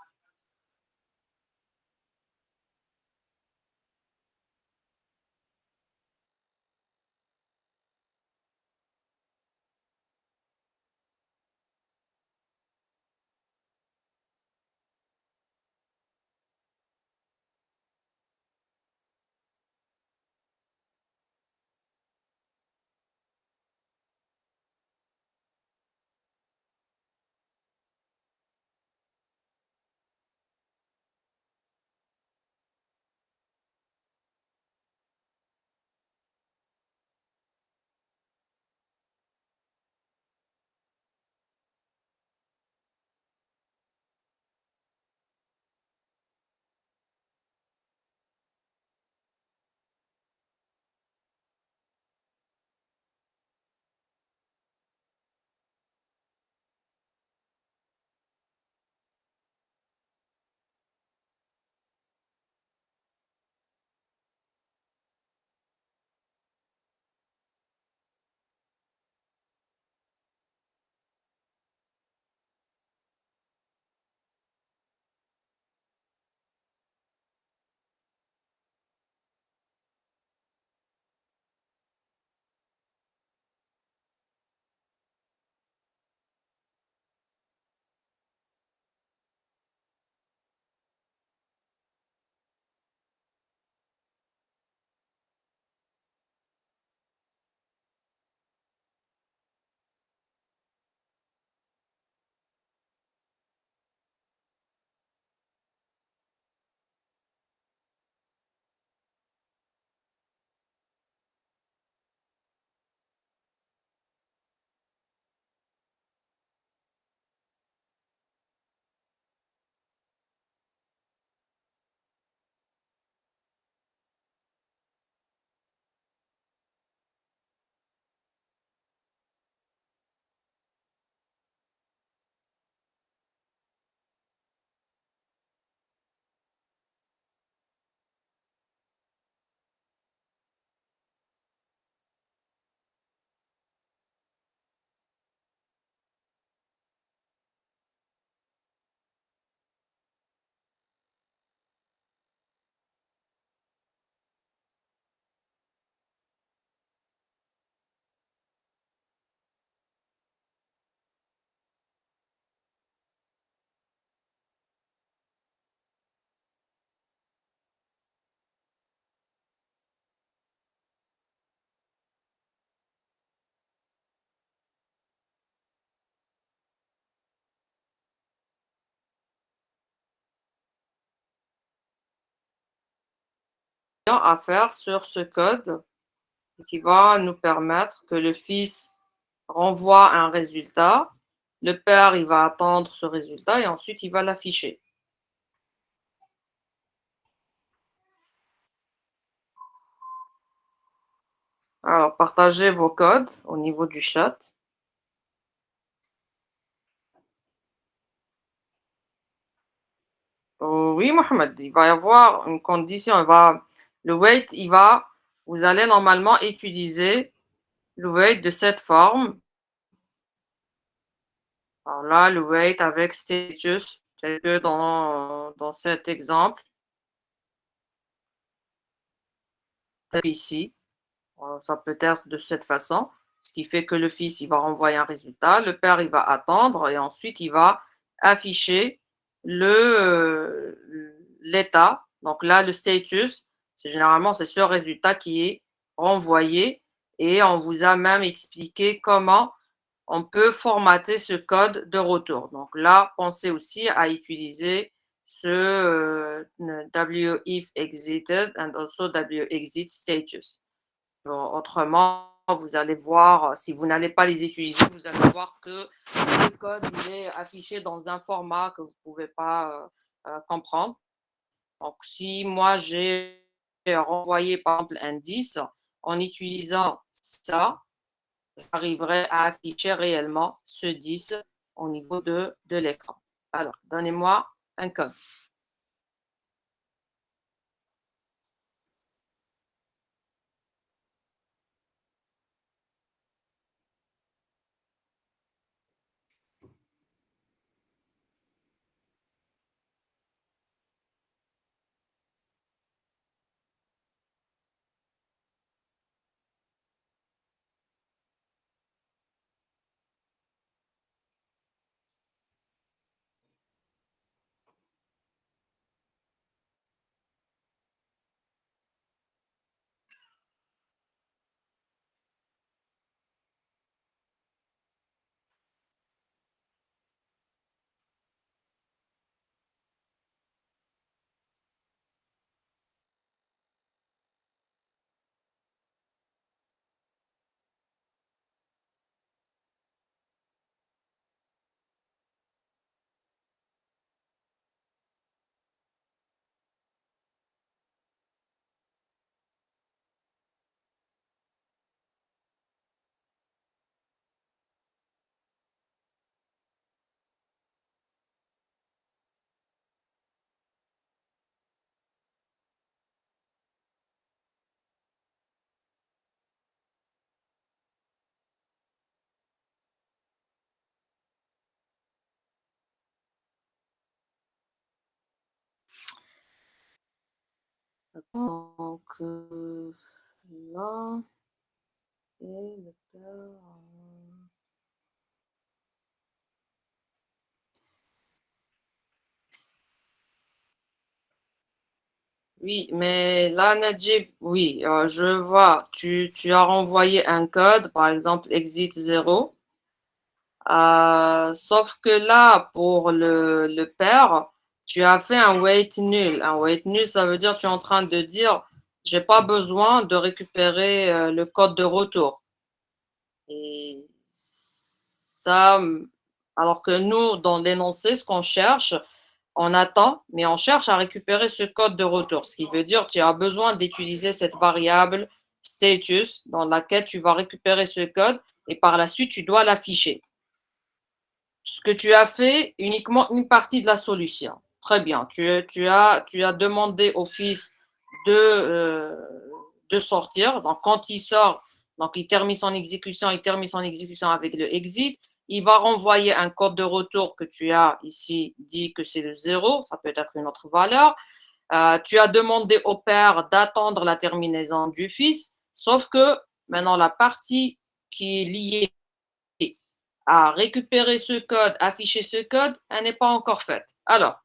À faire sur ce code qui va nous permettre que le fils renvoie un résultat, le père il va attendre ce résultat et ensuite il va l'afficher. Alors partagez vos codes au niveau du chat. Oui, Mohamed, il va y avoir une condition. Le wait, vous allez normalement utiliser le wait de cette forme. Alors là, le wait avec status, tel que dans cet exemple, tel ici. Ça peut être de cette façon, ce qui fait que le fils, il va renvoyer un résultat, le père, il va attendre et ensuite, il va afficher l'état. Donc là, le status, généralement, c'est ce résultat qui est renvoyé et on vous a même expliqué comment on peut formater ce code de retour. Donc là, pensez aussi à utiliser ce wif exited and also wexit status. Autrement, vous allez voir, si vous n'allez pas les utiliser, vous allez voir que le code il est affiché dans un format que vous ne pouvez pas comprendre. Donc, si moi j'ai renvoyé par exemple un 10, en utilisant ça, j'arriverai à afficher réellement ce 10 au niveau de l'écran. Alors, donnez-moi un code. Donc là, et le père, oui, mais là, Najib, oui, je vois, tu as renvoyé un code, par exemple exit 0. Sauf que là, pour le pair, tu as fait un wait nul. Un wait nul, ça veut dire que tu es en train de dire, j'ai pas besoin de récupérer le code de retour. Et ça, alors que nous, dans l'énoncé, ce qu'on cherche, on attend, mais on cherche à récupérer ce code de retour. Ce qui veut dire que tu as besoin d'utiliser cette variable status dans laquelle tu vas récupérer ce code et par la suite, tu dois l'afficher. Ce que tu as fait, uniquement une partie de la solution. Très bien. Tu as demandé au fils de sortir. Donc, quand il sort, donc il termine son exécution avec le exit. Il va renvoyer un code de retour que tu as ici dit que c'est le 0. Ça peut être une autre valeur. Tu as demandé au père d'attendre la terminaison du fils. Sauf que maintenant, la partie qui est liée à récupérer ce code, afficher ce code, elle n'est pas encore faite. Alors,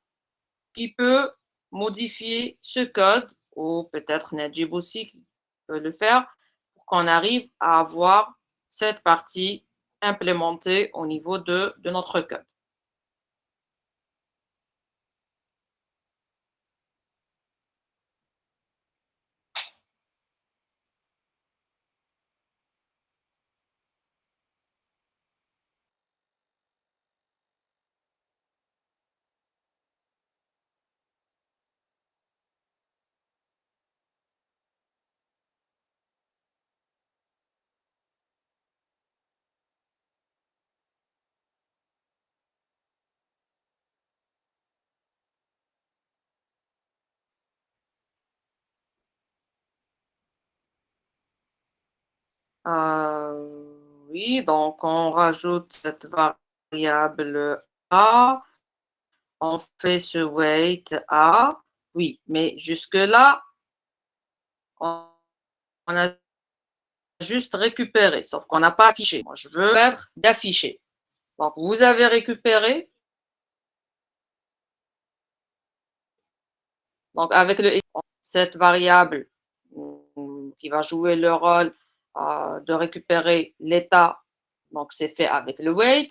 qui peut modifier ce code, ou peut-être Najib aussi qui peut le faire, pour qu'on arrive à avoir cette partie implémentée au niveau de notre code. Oui, donc on rajoute cette variable A, on fait ce wait A, oui, mais jusque-là, on a juste récupéré, sauf qu'on n'a pas affiché. Moi, je veux mettre d'afficher. Donc, vous avez récupéré. Donc, avec cette variable qui va jouer le rôle de récupérer l'état. Donc, c'est fait avec le wait.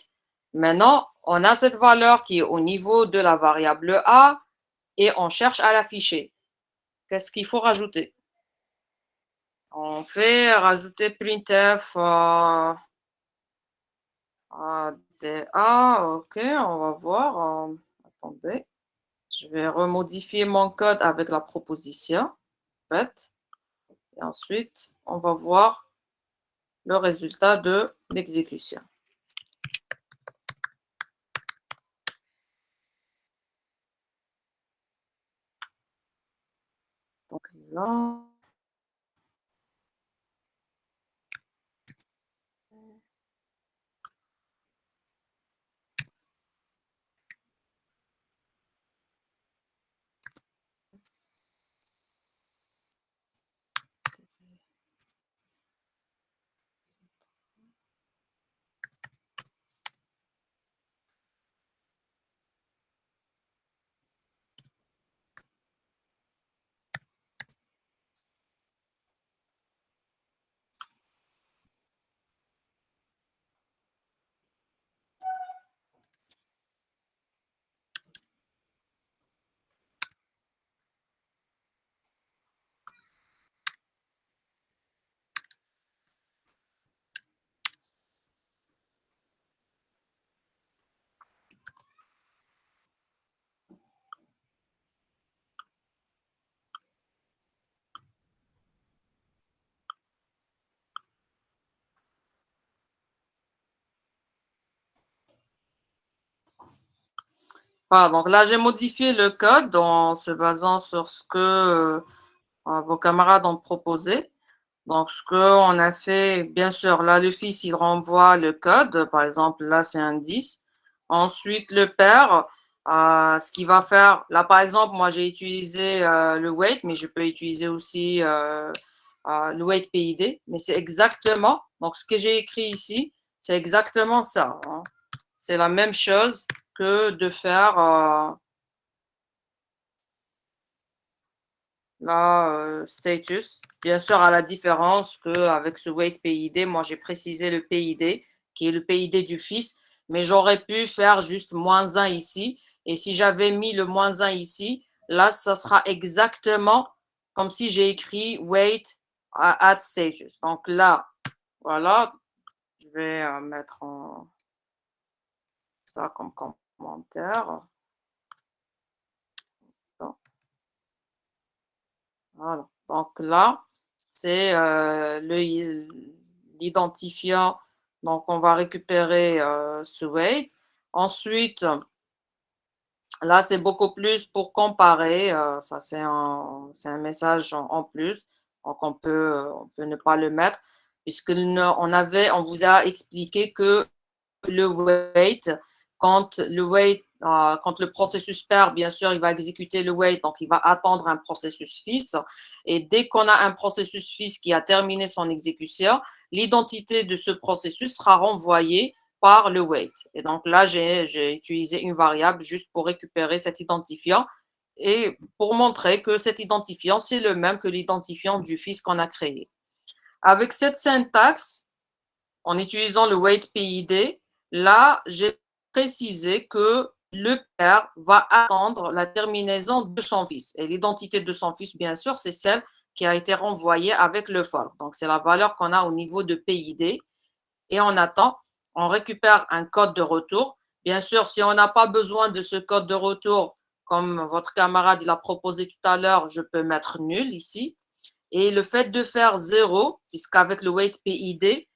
Maintenant, on a cette valeur qui est au niveau de la variable A et on cherche à l'afficher. Qu'est-ce qu'il faut rajouter? On fait rajouter printf DA. OK, on va voir. Attendez. Je vais remodifier mon code avec la proposition faite. Et ensuite, on va voir le résultat de l'exécution. Donc là, voilà, donc là, j'ai modifié le code en se basant sur ce que vos camarades ont proposé. Donc, ce qu'on a fait, bien sûr, là, le fils, il renvoie le code. Par exemple, là, c'est un 10. Ensuite, le père, ce qu'il va faire, là, par exemple, moi, j'ai utilisé le wait, mais je peux utiliser aussi le wait PID. Mais c'est exactement, donc ce que j'ai écrit ici, c'est exactement ça, hein. C'est la même chose que de faire là, status. Bien sûr, à la différence qu'avec ce wait PID, moi j'ai précisé le PID, qui est le PID du fils, mais j'aurais pu faire juste -1 ici. Et si j'avais mis le -1 ici, là, ça sera exactement comme si j'ai écrit wait at status. Donc là, voilà, je vais mettre ça comme commentaire. Voilà. Donc là, c'est l'identifiant. Donc, on va récupérer ce wait. Ensuite, là, c'est beaucoup plus pour comparer. Ça, c'est un message en plus. Donc, on peut ne pas le mettre on vous a expliqué que le wait, quand le processus père, bien sûr, il va exécuter le wait, donc il va attendre un processus fils. Et dès qu'on a un processus fils qui a terminé son exécution, l'identité de ce processus sera renvoyée par le wait. Et donc là, j'ai utilisé une variable juste pour récupérer cet identifiant et pour montrer que cet identifiant, c'est le même que l'identifiant du fils qu'on a créé. Avec cette syntaxe, en utilisant le wait PID, là, j'ai précisé que le père va attendre la terminaison de son fils. Et l'identité de son fils, bien sûr, c'est celle qui a été renvoyée avec le for. Donc, c'est la valeur qu'on a au niveau de PID. Et on attend, on récupère un code de retour. Bien sûr, si on n'a pas besoin de ce code de retour, comme votre camarade l'a proposé tout à l'heure, je peux mettre nul ici. Et le fait de faire 0, puisqu'avec le wait PID,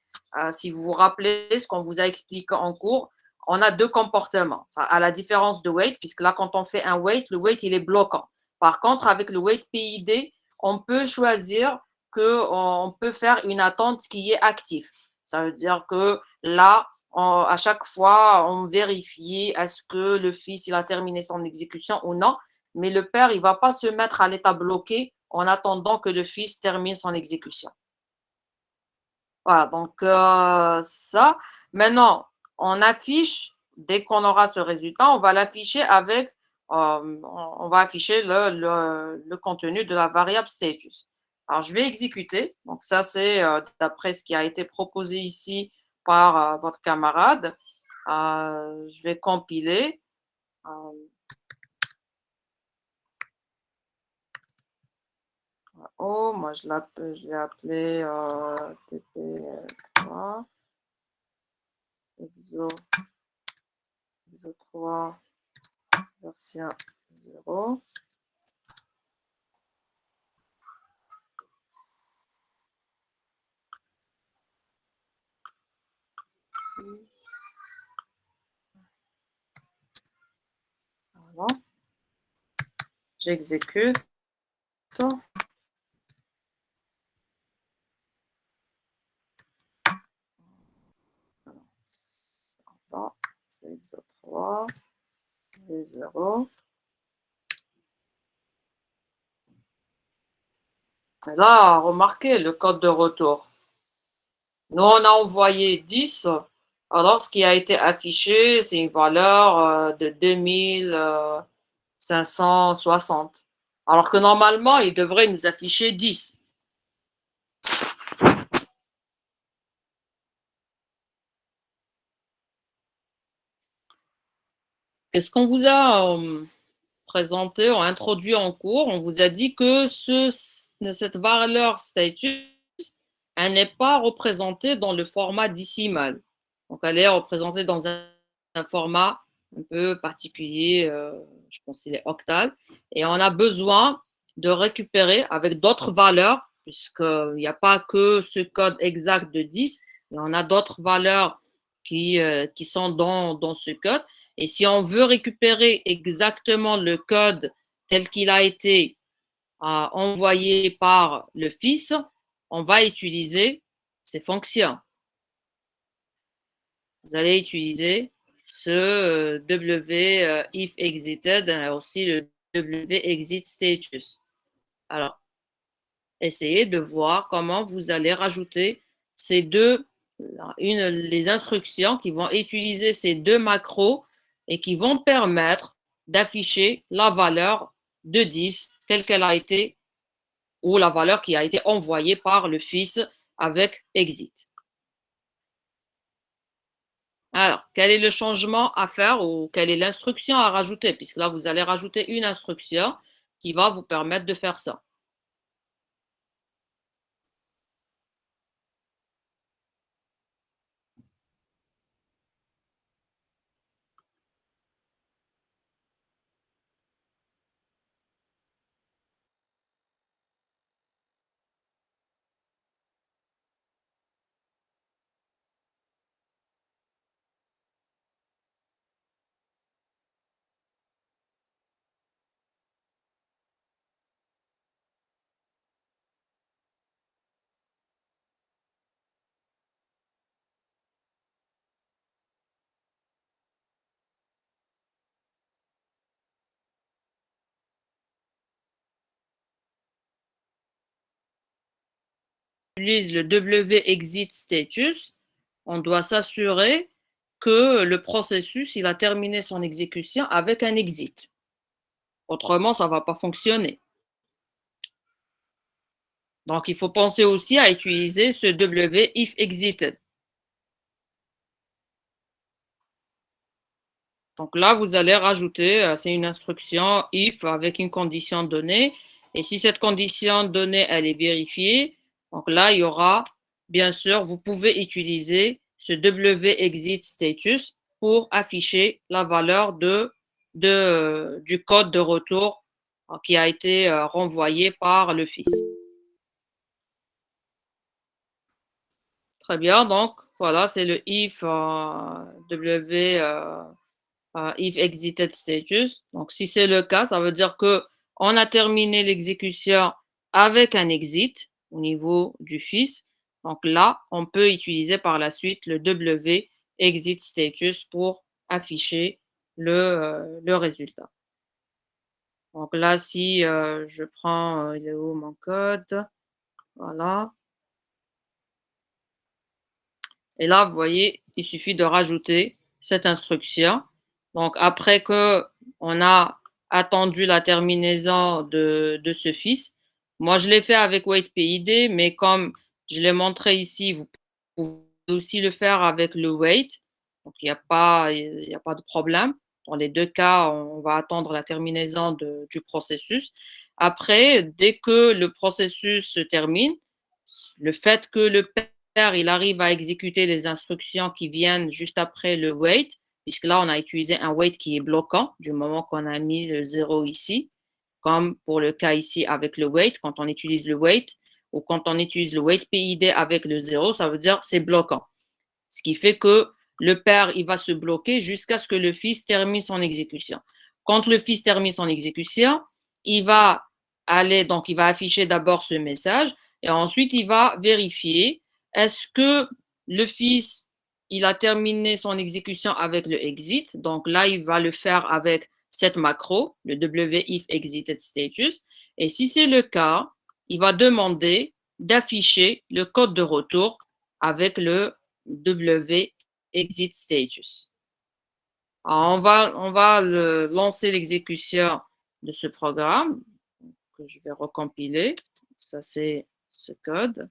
si vous vous rappelez ce qu'on vous a expliqué en cours, on a deux comportements. À la différence de wait, puisque là, quand on fait un wait, le wait, il est bloquant. Par contre, avec le wait PID, on peut choisir qu'on peut faire une attente qui est active. Ça veut dire que là, à chaque fois, on vérifie est-ce que le fils il a terminé son exécution ou non. Mais le père, il ne va pas se mettre à l'état bloqué en attendant que le fils termine son exécution. Voilà, donc ça. Maintenant, on affiche, dès qu'on aura ce résultat, on va l'afficher on va afficher le contenu de la variable status. Alors, je vais exécuter. Donc, ça, c'est d'après ce qui a été proposé ici par votre camarade. Je vais compiler. Oh, moi, je l'ai appelé TP3, exo 3, version 0. Voilà. J'exécute. C'est exo 3, 0. Et là, remarquez le code de retour. Nous, on a envoyé 10. Alors, ce qui a été affiché, c'est une valeur de 2560. Alors que normalement, il devrait nous afficher 10. Qu'est-ce qu'on vous a présenté, introduit en cours? On vous a dit que cette valeur status, elle n'est pas représentée dans le format décimal. Donc, elle est représentée dans un format un peu particulier, je pense qu'il est octal. Et on a besoin de récupérer avec d'autres valeurs, puisqu'il n'y a pas que ce code exact de 10, mais on a d'autres valeurs qui sont dans ce code. Et si on veut récupérer exactement le code tel qu'il a été envoyé par le fils, on va utiliser ces fonctions. Vous allez utiliser ce if exited et aussi le exit status. Alors, essayez de voir comment vous allez rajouter ces les instructions qui vont utiliser ces deux macros et qui vont permettre d'afficher la valeur de 10 telle qu'elle a été ou la valeur qui a été envoyée par le fils avec exit. Alors, quel est le changement à faire ou quelle est l'instruction à rajouter? Puisque là, vous allez rajouter une instruction qui va vous permettre de faire ça. Utilise le wexit status, on doit s'assurer que le processus il a terminé son exécution avec un exit. Autrement, ça ne va pas fonctionner. Donc, il faut penser aussi à utiliser ce if exited. Donc là, vous allez rajouter, c'est une instruction if avec une condition donnée. Et si cette condition donnée, elle est vérifiée, donc là, il y aura, bien sûr, vous pouvez utiliser ce wexit status pour afficher la valeur du code de retour qui a été renvoyé par le fils. Très bien, donc voilà, c'est le if if exited status. Donc, si c'est le cas, ça veut dire que on a terminé l'exécution avec un exit au niveau du fils. Donc là, on peut utiliser par la suite le exit status pour afficher le résultat. Donc là, si je prends, il est où mon code? Voilà. Et là, vous voyez, il suffit de rajouter cette instruction. Donc, après qu'on a attendu la terminaison de ce fils, Moi, je l'ai fait avec wait PID, mais comme je l'ai montré ici, vous pouvez aussi le faire avec le wait. Donc, il n'y a pas de problème. Dans les deux cas, on va attendre la terminaison du processus. Après, dès que le processus se termine, le fait que le père il arrive à exécuter les instructions qui viennent juste après le wait, puisque là, on a utilisé un wait qui est bloquant du moment qu'on a mis le 0 ici, comme pour le cas ici avec le wait, quand on utilise le wait, ou quand on utilise le wait PID avec le 0, ça veut dire c'est bloquant. Ce qui fait que le père, il va se bloquer jusqu'à ce que le fils termine son exécution. Quand le fils termine son exécution, il va aller, donc il va afficher d'abord ce message et ensuite il va vérifier est-ce que le fils, il a terminé son exécution avec le exit. Donc là, il va le faire avec cette macro, le wif exited status. Et si c'est le cas, il va demander d'afficher le code de retour avec le exit status. Alors, on va lancer l'exécution de ce programme que je vais recompiler. Ça, c'est ce code.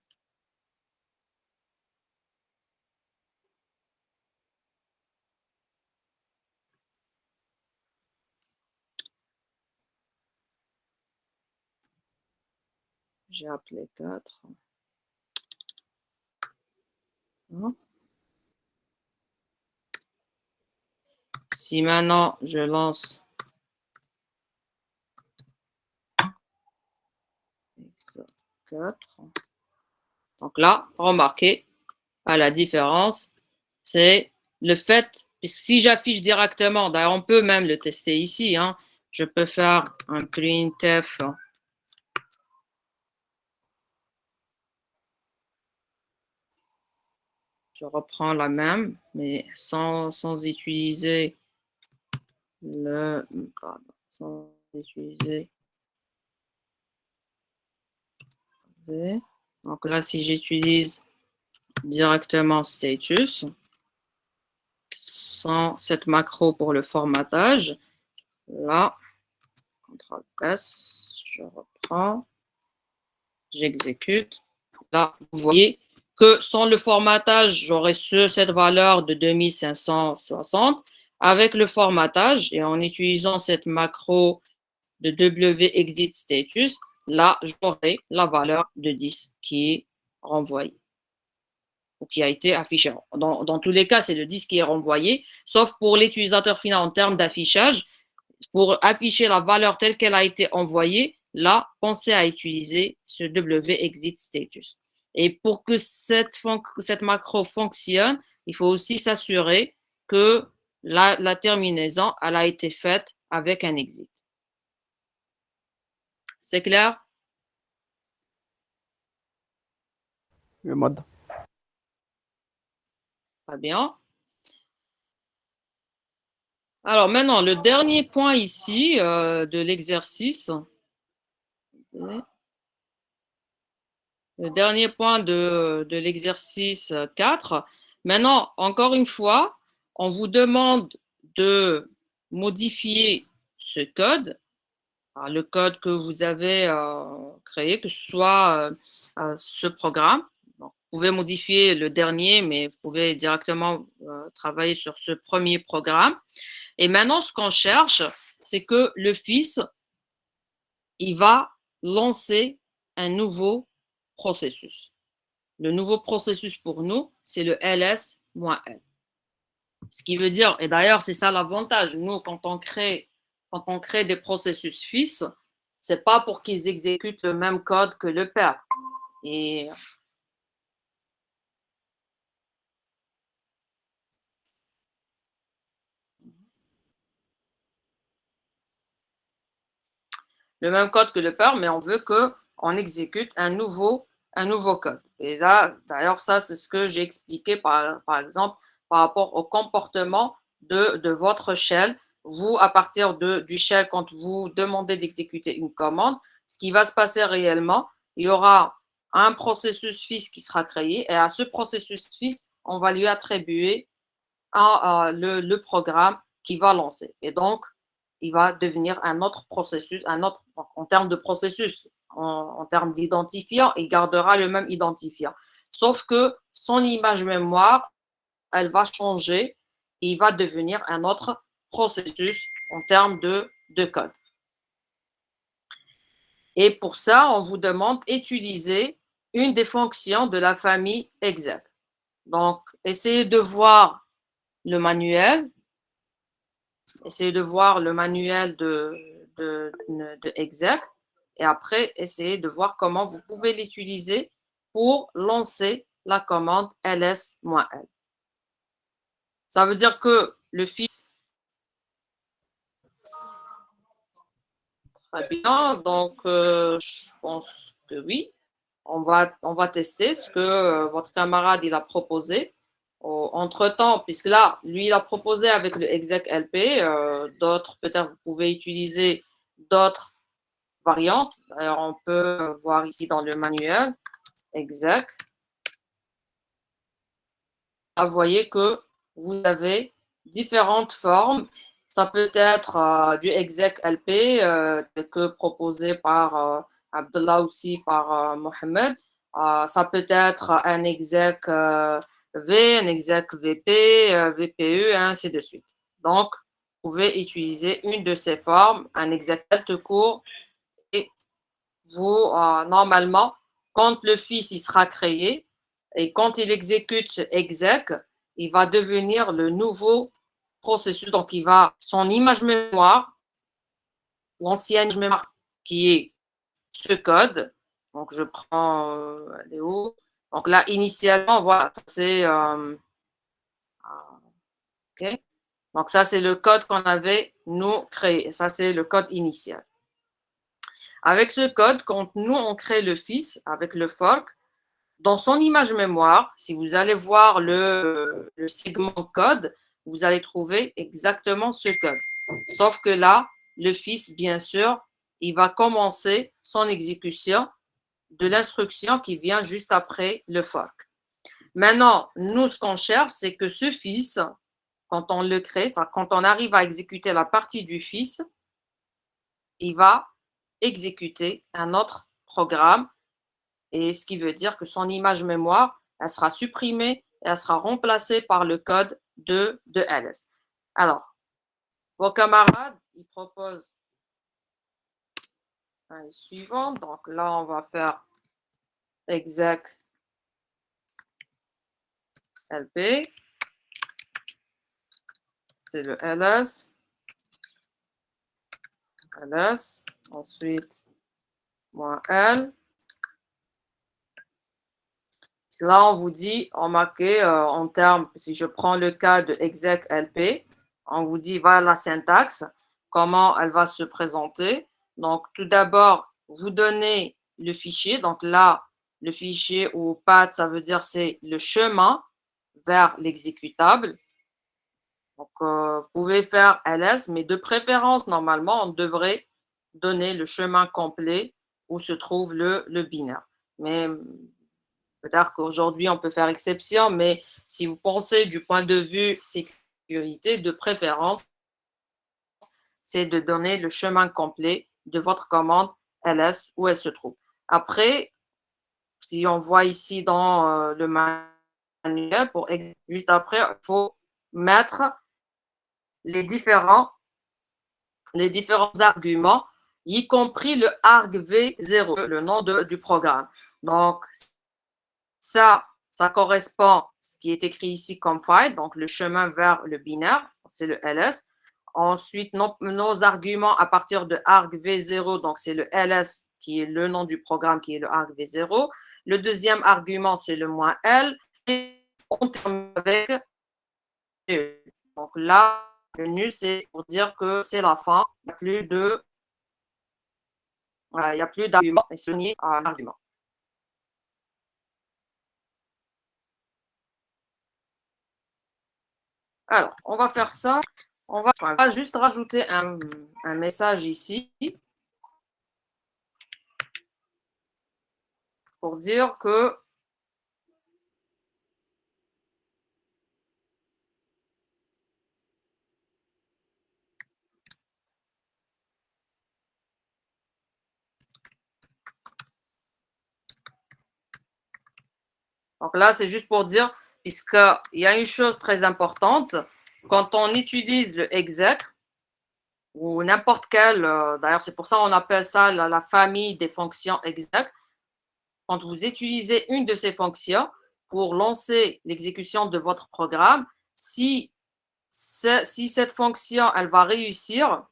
J'ai appelé 4. Si maintenant je lance x4, donc là, remarquez, à la différence, c'est le fait, si j'affiche directement, d'ailleurs on peut même le tester ici, hein, je peux faire un printf je reprends la même, mais sans utiliser sans utiliser v. Donc là, si j'utilise directement status, sans cette macro pour le formatage, là, CTRL-S, je reprends, j'exécute. Là, vous voyez que sans le formatage, j'aurais cette valeur de 2560. Avec le formatage et en utilisant cette macro de wexit status, là, j'aurai la valeur de 10 qui est renvoyée ou qui a été affiché. Dans tous les cas, c'est le 10 qui est renvoyé, sauf pour l'utilisateur final en termes d'affichage. Pour afficher la valeur telle qu'elle a été envoyée, là, pensez à utiliser ce wexit status. Et pour que cette macro fonctionne, il faut aussi s'assurer que la terminaison, elle a été faite avec un exit. C'est clair? Très bien. Alors maintenant, le dernier point ici de l'exercice. Le dernier point de l'exercice 4. Maintenant, encore une fois, on vous demande de modifier ce code, le code que vous avez créé, que ce soit ce programme. Donc, vous pouvez modifier le dernier, mais vous pouvez directement travailler sur ce premier programme. Et maintenant, ce qu'on cherche, c'est que le fils, il va lancer un nouveau processus. Le nouveau processus pour nous, c'est le ls-l. Ce qui veut dire, et d'ailleurs, c'est ça l'avantage, nous, quand on crée des processus fils, c'est pas pour qu'ils exécutent le même code que le père. Et le même code que le père, mais on veut qu'on exécute un nouveau code. Et là, d'ailleurs, ça, c'est ce que j'ai expliqué, par exemple, par rapport au comportement de votre shell. Vous, à partir du shell, quand vous demandez d'exécuter une commande, ce qui va se passer réellement, il y aura un processus fils qui sera créé, et à ce processus fils, on va lui attribuer le programme qui va lancer. Et donc, il va devenir un autre processus, en termes de processus. en termes d'identifiant, il gardera le même identifiant. Sauf que son image mémoire, elle va changer et il va devenir un autre processus en termes de code. Et pour ça, on vous demande d'utiliser une des fonctions de la famille exec. Donc, essayez de voir le manuel. Essayez de voir le manuel de exec. Et après, essayez de voir comment vous pouvez l'utiliser pour lancer la commande ls-l. Ça veut dire que le fils... Très bien, donc je pense que oui. On va tester ce que votre camarade il a proposé. Entre-temps, puisque là, lui, il a proposé avec le exec LP, d'autres, peut-être vous pouvez utiliser d'autres variantes. D'ailleurs, on peut voir ici dans le manuel, exec. Là, vous voyez que vous avez différentes formes. Ça peut être du exec LP que proposé par Abdullah aussi, par Mohamed. Ça peut être un exec V, un exec VP, VPE, et ainsi de suite. Donc, vous pouvez utiliser une de ces formes, un exec tout court, et vous, normalement, quand le fils il sera créé et quand il exécute ce exec, il va devenir le nouveau processus. Donc, il va, son image mémoire, l'ancienne mémoire qui est ce code. Donc, je prends Léo. Donc là, initialement, voilà, c'est OK. Donc, ça, c'est le code qu'on avait, nous, créé. Ça, c'est le code initial. Avec ce code, quand nous, on crée le fils avec le fork, dans son image mémoire, si vous allez voir le segment code, vous allez trouver exactement ce code. Sauf que là, le fils, bien sûr, il va commencer son exécution de l'instruction qui vient juste après le fork. Maintenant, nous, ce qu'on cherche, c'est que ce fils, quand on le crée, quand on arrive à exécuter la partie du fils, il va exécuter un autre programme, et ce qui veut dire que son image mémoire, elle sera supprimée et elle sera remplacée par le code de ls. Alors, vos camarades, ils proposent un suivant. Donc là, on va faire exec lp. C'est le ls. ls. Ensuite, -l. Là, on vous dit, en marqué en termes, si je prends le cas de exec lp, on vous dit, voilà la syntaxe, comment elle va se présenter. Donc, tout d'abord, vous donnez le fichier. Donc là, le fichier ou path, ça veut dire c'est le chemin vers l'exécutable. Donc, vous pouvez faire ls, mais de préférence, normalement, on devrait donner le chemin complet où se trouve le binaire. Mais peut-être qu'aujourd'hui, on peut faire exception, mais si vous pensez du point de vue sécurité, de préférence, c'est de donner le chemin complet de votre commande ls où elle se trouve. Après, si on voit ici dans le manuel, juste après, il faut mettre les différents arguments, y compris le argv0, le nom du programme. Donc, ça correspond à ce qui est écrit ici comme file, donc le chemin vers le binaire, c'est le ls. Ensuite, nos arguments à partir de argv0, donc c'est le ls qui est le nom du programme, qui est le argv0. Le deuxième argument, c'est le -l. Et on termine avec nul. Donc là, le nul, c'est pour dire que c'est la fin. Il n'y a plus d'argument et c'est lié à l'argument. Alors, on va faire ça. On va juste rajouter un message ici pour dire que Donc là, c'est juste pour dire, puisqu'il y a une chose très importante, quand on utilise le exec, ou n'importe quel, d'ailleurs c'est pour ça qu'on appelle ça la famille des fonctions exec, quand vous utilisez une de ces fonctions pour lancer l'exécution de votre programme, si cette fonction, elle va réussir,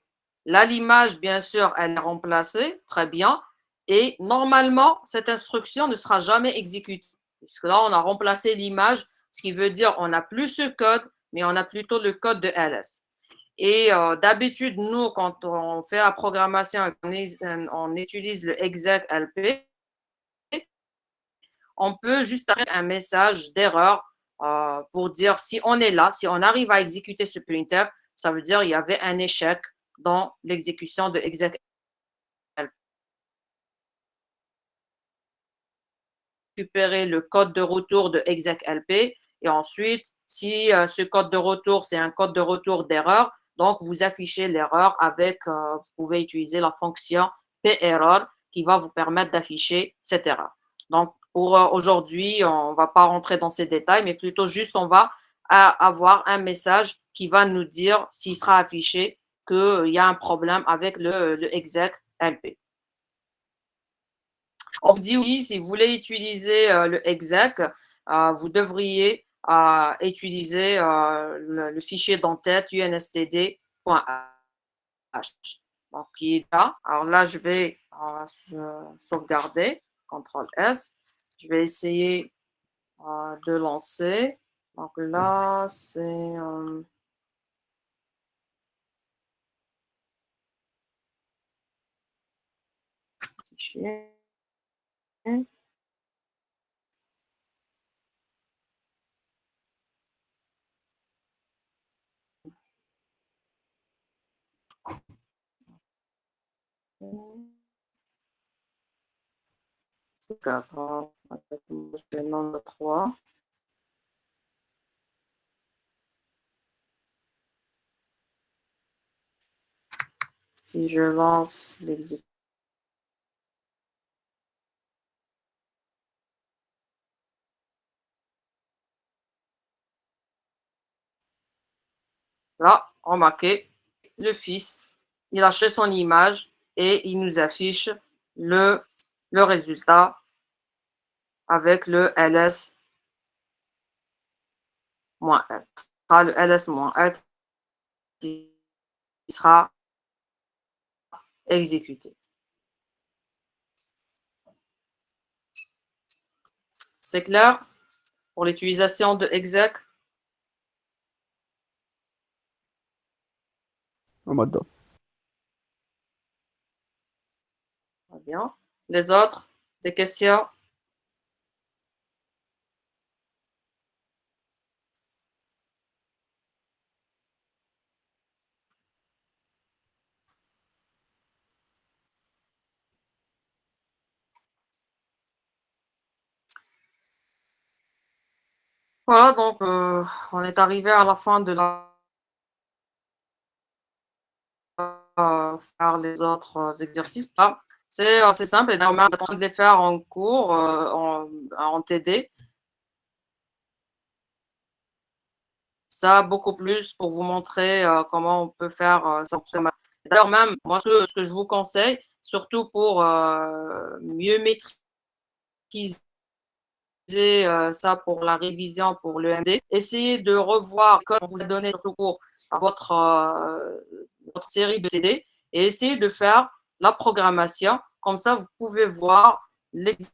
là, l'image, bien sûr, elle est remplacée, très bien, et normalement, cette instruction ne sera jamais exécutée, puisque là, on a remplacé l'image, ce qui veut dire on n'a plus ce code, mais on a plutôt le code de ls. Et d'habitude, nous, quand on fait la programmation et on utilise le exec-lp, on peut juste avoir un message d'erreur pour dire si on est là, si on arrive à exécuter ce printf, ça veut dire qu'il y avait un échec dans l'exécution de exec. Récupérer le code de retour de exec-lp et ensuite, si ce code de retour, c'est un code de retour d'erreur, donc vous affichez l'erreur avec, vous pouvez utiliser la fonction perror qui va vous permettre d'afficher cette erreur. Donc, pour aujourd'hui, on ne va pas rentrer dans ces détails, mais plutôt juste, on va avoir un message qui va nous dire, s'il sera affiché, qu'il y a un problème avec le exec-lp. On vous dit aussi, si vous voulez utiliser le exec, vous devriez utiliser le fichier d'entête unstd.h. Donc, qui est là. Alors là, je vais sauvegarder, CTRL S. Je vais essayer de lancer. Donc là, c'est... fichier. C'est 4, le nombre 3. Si je lance l'exécution, là, remarquez, le fils, il a fait son image et il nous affiche le résultat avec le ls-l. Le ls-l qui sera exécuté. C'est clair pour l'utilisation de exec? Ramadan. Très bien. Les autres, des questions? Voilà, donc on est arrivé à la fin de la faire les autres exercices. Là, c'est assez simple et d'ailleurs, on est en train de les faire en cours, en TD. Ça, beaucoup plus pour vous montrer comment on peut faire ça. D'ailleurs, même, moi, ce que je vous conseille, surtout pour mieux maîtriser ça pour la révision pour l'EMD, essayez de revoir le code qu'on vous a donné sur le cours à votre série de CD et essayez de faire la programmation. Comme ça, vous pouvez voir l'exécution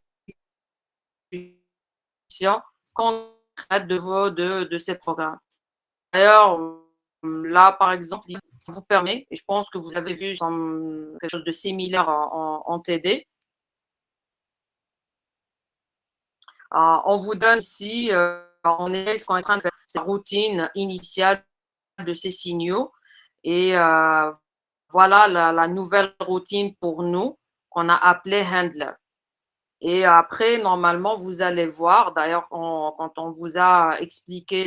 concrète de ces programmes. D'ailleurs, là, par exemple, ça vous permet, et je pense que vous avez vu quelque chose de similaire en TD, on vous donne ici, on est ce qu'on est en train de faire, c'est la routine initiale de ces signaux. Et voilà la nouvelle routine pour nous qu'on a appelée handler. Et après, normalement, vous allez voir, d'ailleurs, quand on vous a expliqué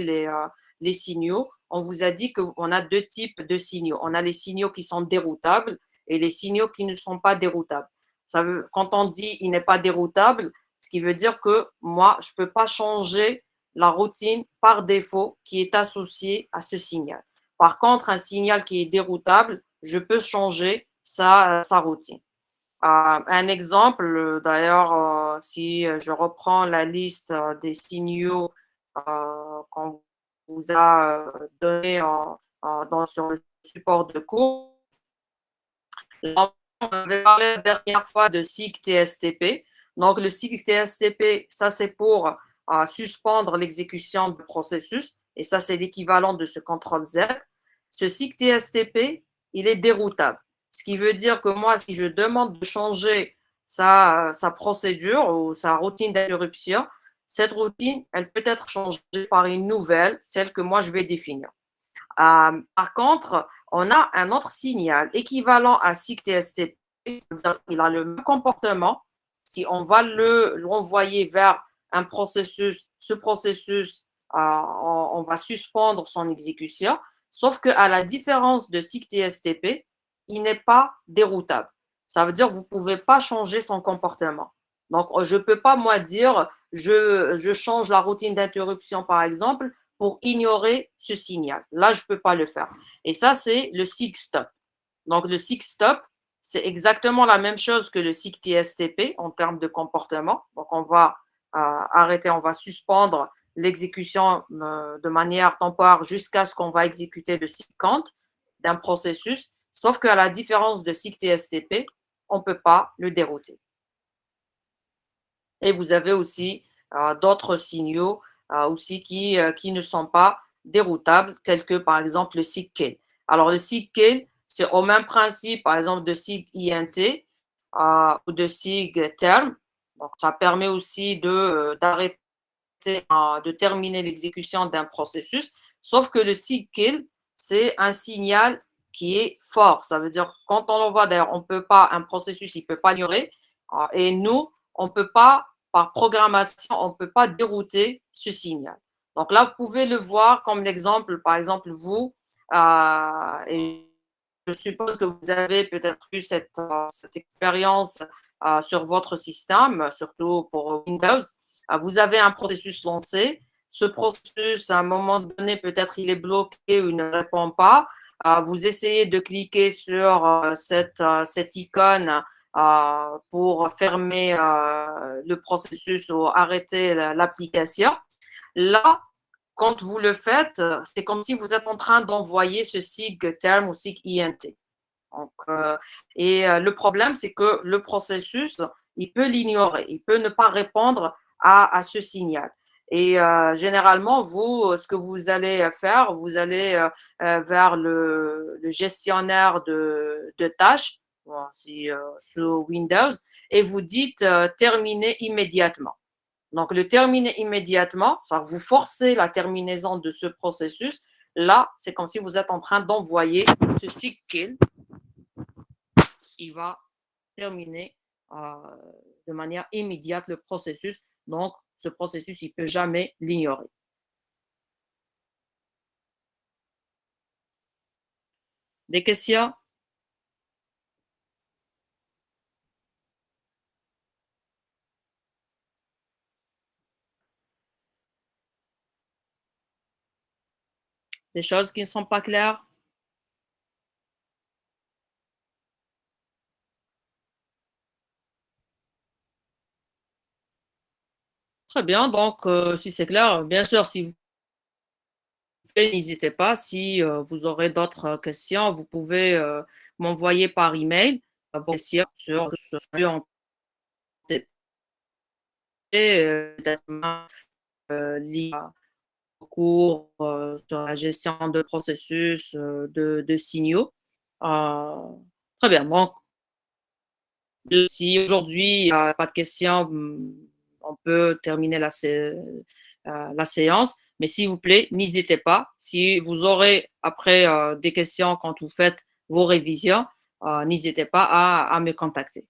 les signaux, on vous a dit qu'on a deux types de signaux. On a les signaux qui sont déroutables et les signaux qui ne sont pas déroutables. Quand on dit il n'est pas déroutable, Ce qui veut dire que moi, je ne peux pas changer la routine par défaut qui est associée à ce signal. Par contre, un signal qui est déroutable, je peux changer sa routine. Un exemple, d'ailleurs, si je reprends la liste des signaux qu'on vous a donné sur le support de cours, là, on avait parlé la dernière fois de SIG TSTP. Donc, le SIG TSTP, ça c'est pour suspendre l'exécution du processus, et ça c'est l'équivalent de ce contrôle Z. Ce SIG TSTP, il est déroutable. Ce qui veut dire que moi, si je demande de changer sa procédure ou sa routine d'interruption, cette routine, elle peut être changée par une nouvelle, celle que moi je vais définir. Par contre, on a un autre signal équivalent à SIG-TSTP, il a le même comportement. Si on va l'envoyer vers un processus, ce processus, on va suspendre son exécution, sauf qu'à la différence de SIG-TSTP, il n'est pas déroutable. Ça veut dire que vous ne pouvez pas changer son comportement. Donc, je ne peux pas, moi, dire je change la routine d'interruption, par exemple, pour ignorer ce signal. Là, je ne peux pas le faire. Et ça, c'est le SIG stop. Donc, le SIG stop, c'est exactement la même chose que le SIG TSTP en termes de comportement. Donc, on va arrêter, on va suspendre l'exécution de manière temporaire jusqu'à ce qu'on va exécuter le SIG count d'un processus. Sauf qu'à la différence de SIG TSTP, on ne peut pas le dérouter. Et vous avez aussi d'autres signaux aussi qui ne sont pas déroutables, tels que par exemple le SIG kill. Alors le SIG kill, c'est au même principe, par exemple, de SIG INT ou de SIG term. Donc ça permet aussi d'arrêter, de terminer l'exécution d'un processus, sauf que le SIG kill, c'est un signal qui est fort. Ça veut dire quand on l'envoie, d'ailleurs, on peut pas, un processus, il ne peut pas l'ignorer. Et nous, on ne peut pas, par programmation, on ne peut pas dérouter ce signal. Donc là, vous pouvez le voir comme l'exemple, par exemple, vous, et je suppose que vous avez peut-être eu cette expérience sur votre système, surtout pour Windows. Vous avez un processus lancé. Ce processus, à un moment donné, peut-être il est bloqué ou il ne répond pas. Vous essayez de cliquer sur cette icône pour fermer le processus ou arrêter l'application. Là, quand vous le faites, c'est comme si vous êtes en train d'envoyer ce SIG term ou SIG INT. Donc, le problème, c'est que le processus, il peut l'ignorer, il peut ne pas répondre à ce signal. Et généralement, vous, ce que vous allez faire, vous allez vers le gestionnaire de tâches, sur Windows, et vous dites terminer immédiatement. Donc, le terminer immédiatement, ça vous forcez la terminaison de ce processus. Là, c'est comme si vous êtes en train d'envoyer ce SIG kill. Il va terminer de manière immédiate le processus. Donc, ce processus, il ne peut jamais l'ignorer. Des questions? Des choses qui ne sont pas claires? Très bien. Donc, si c'est clair, bien sûr, si vous plaît, n'hésitez pas. Si vous aurez d'autres questions, vous pouvez m'envoyer par email vos questions sur ce sujet en TP, lié au cours sur la gestion de processus de signaux. Très bien. Donc, si aujourd'hui il n'y a pas de questions, on peut terminer la séance. Mais s'il vous plaît, n'hésitez pas. Si vous aurez après des questions quand vous faites vos révisions, n'hésitez pas à me contacter.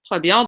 Très bien.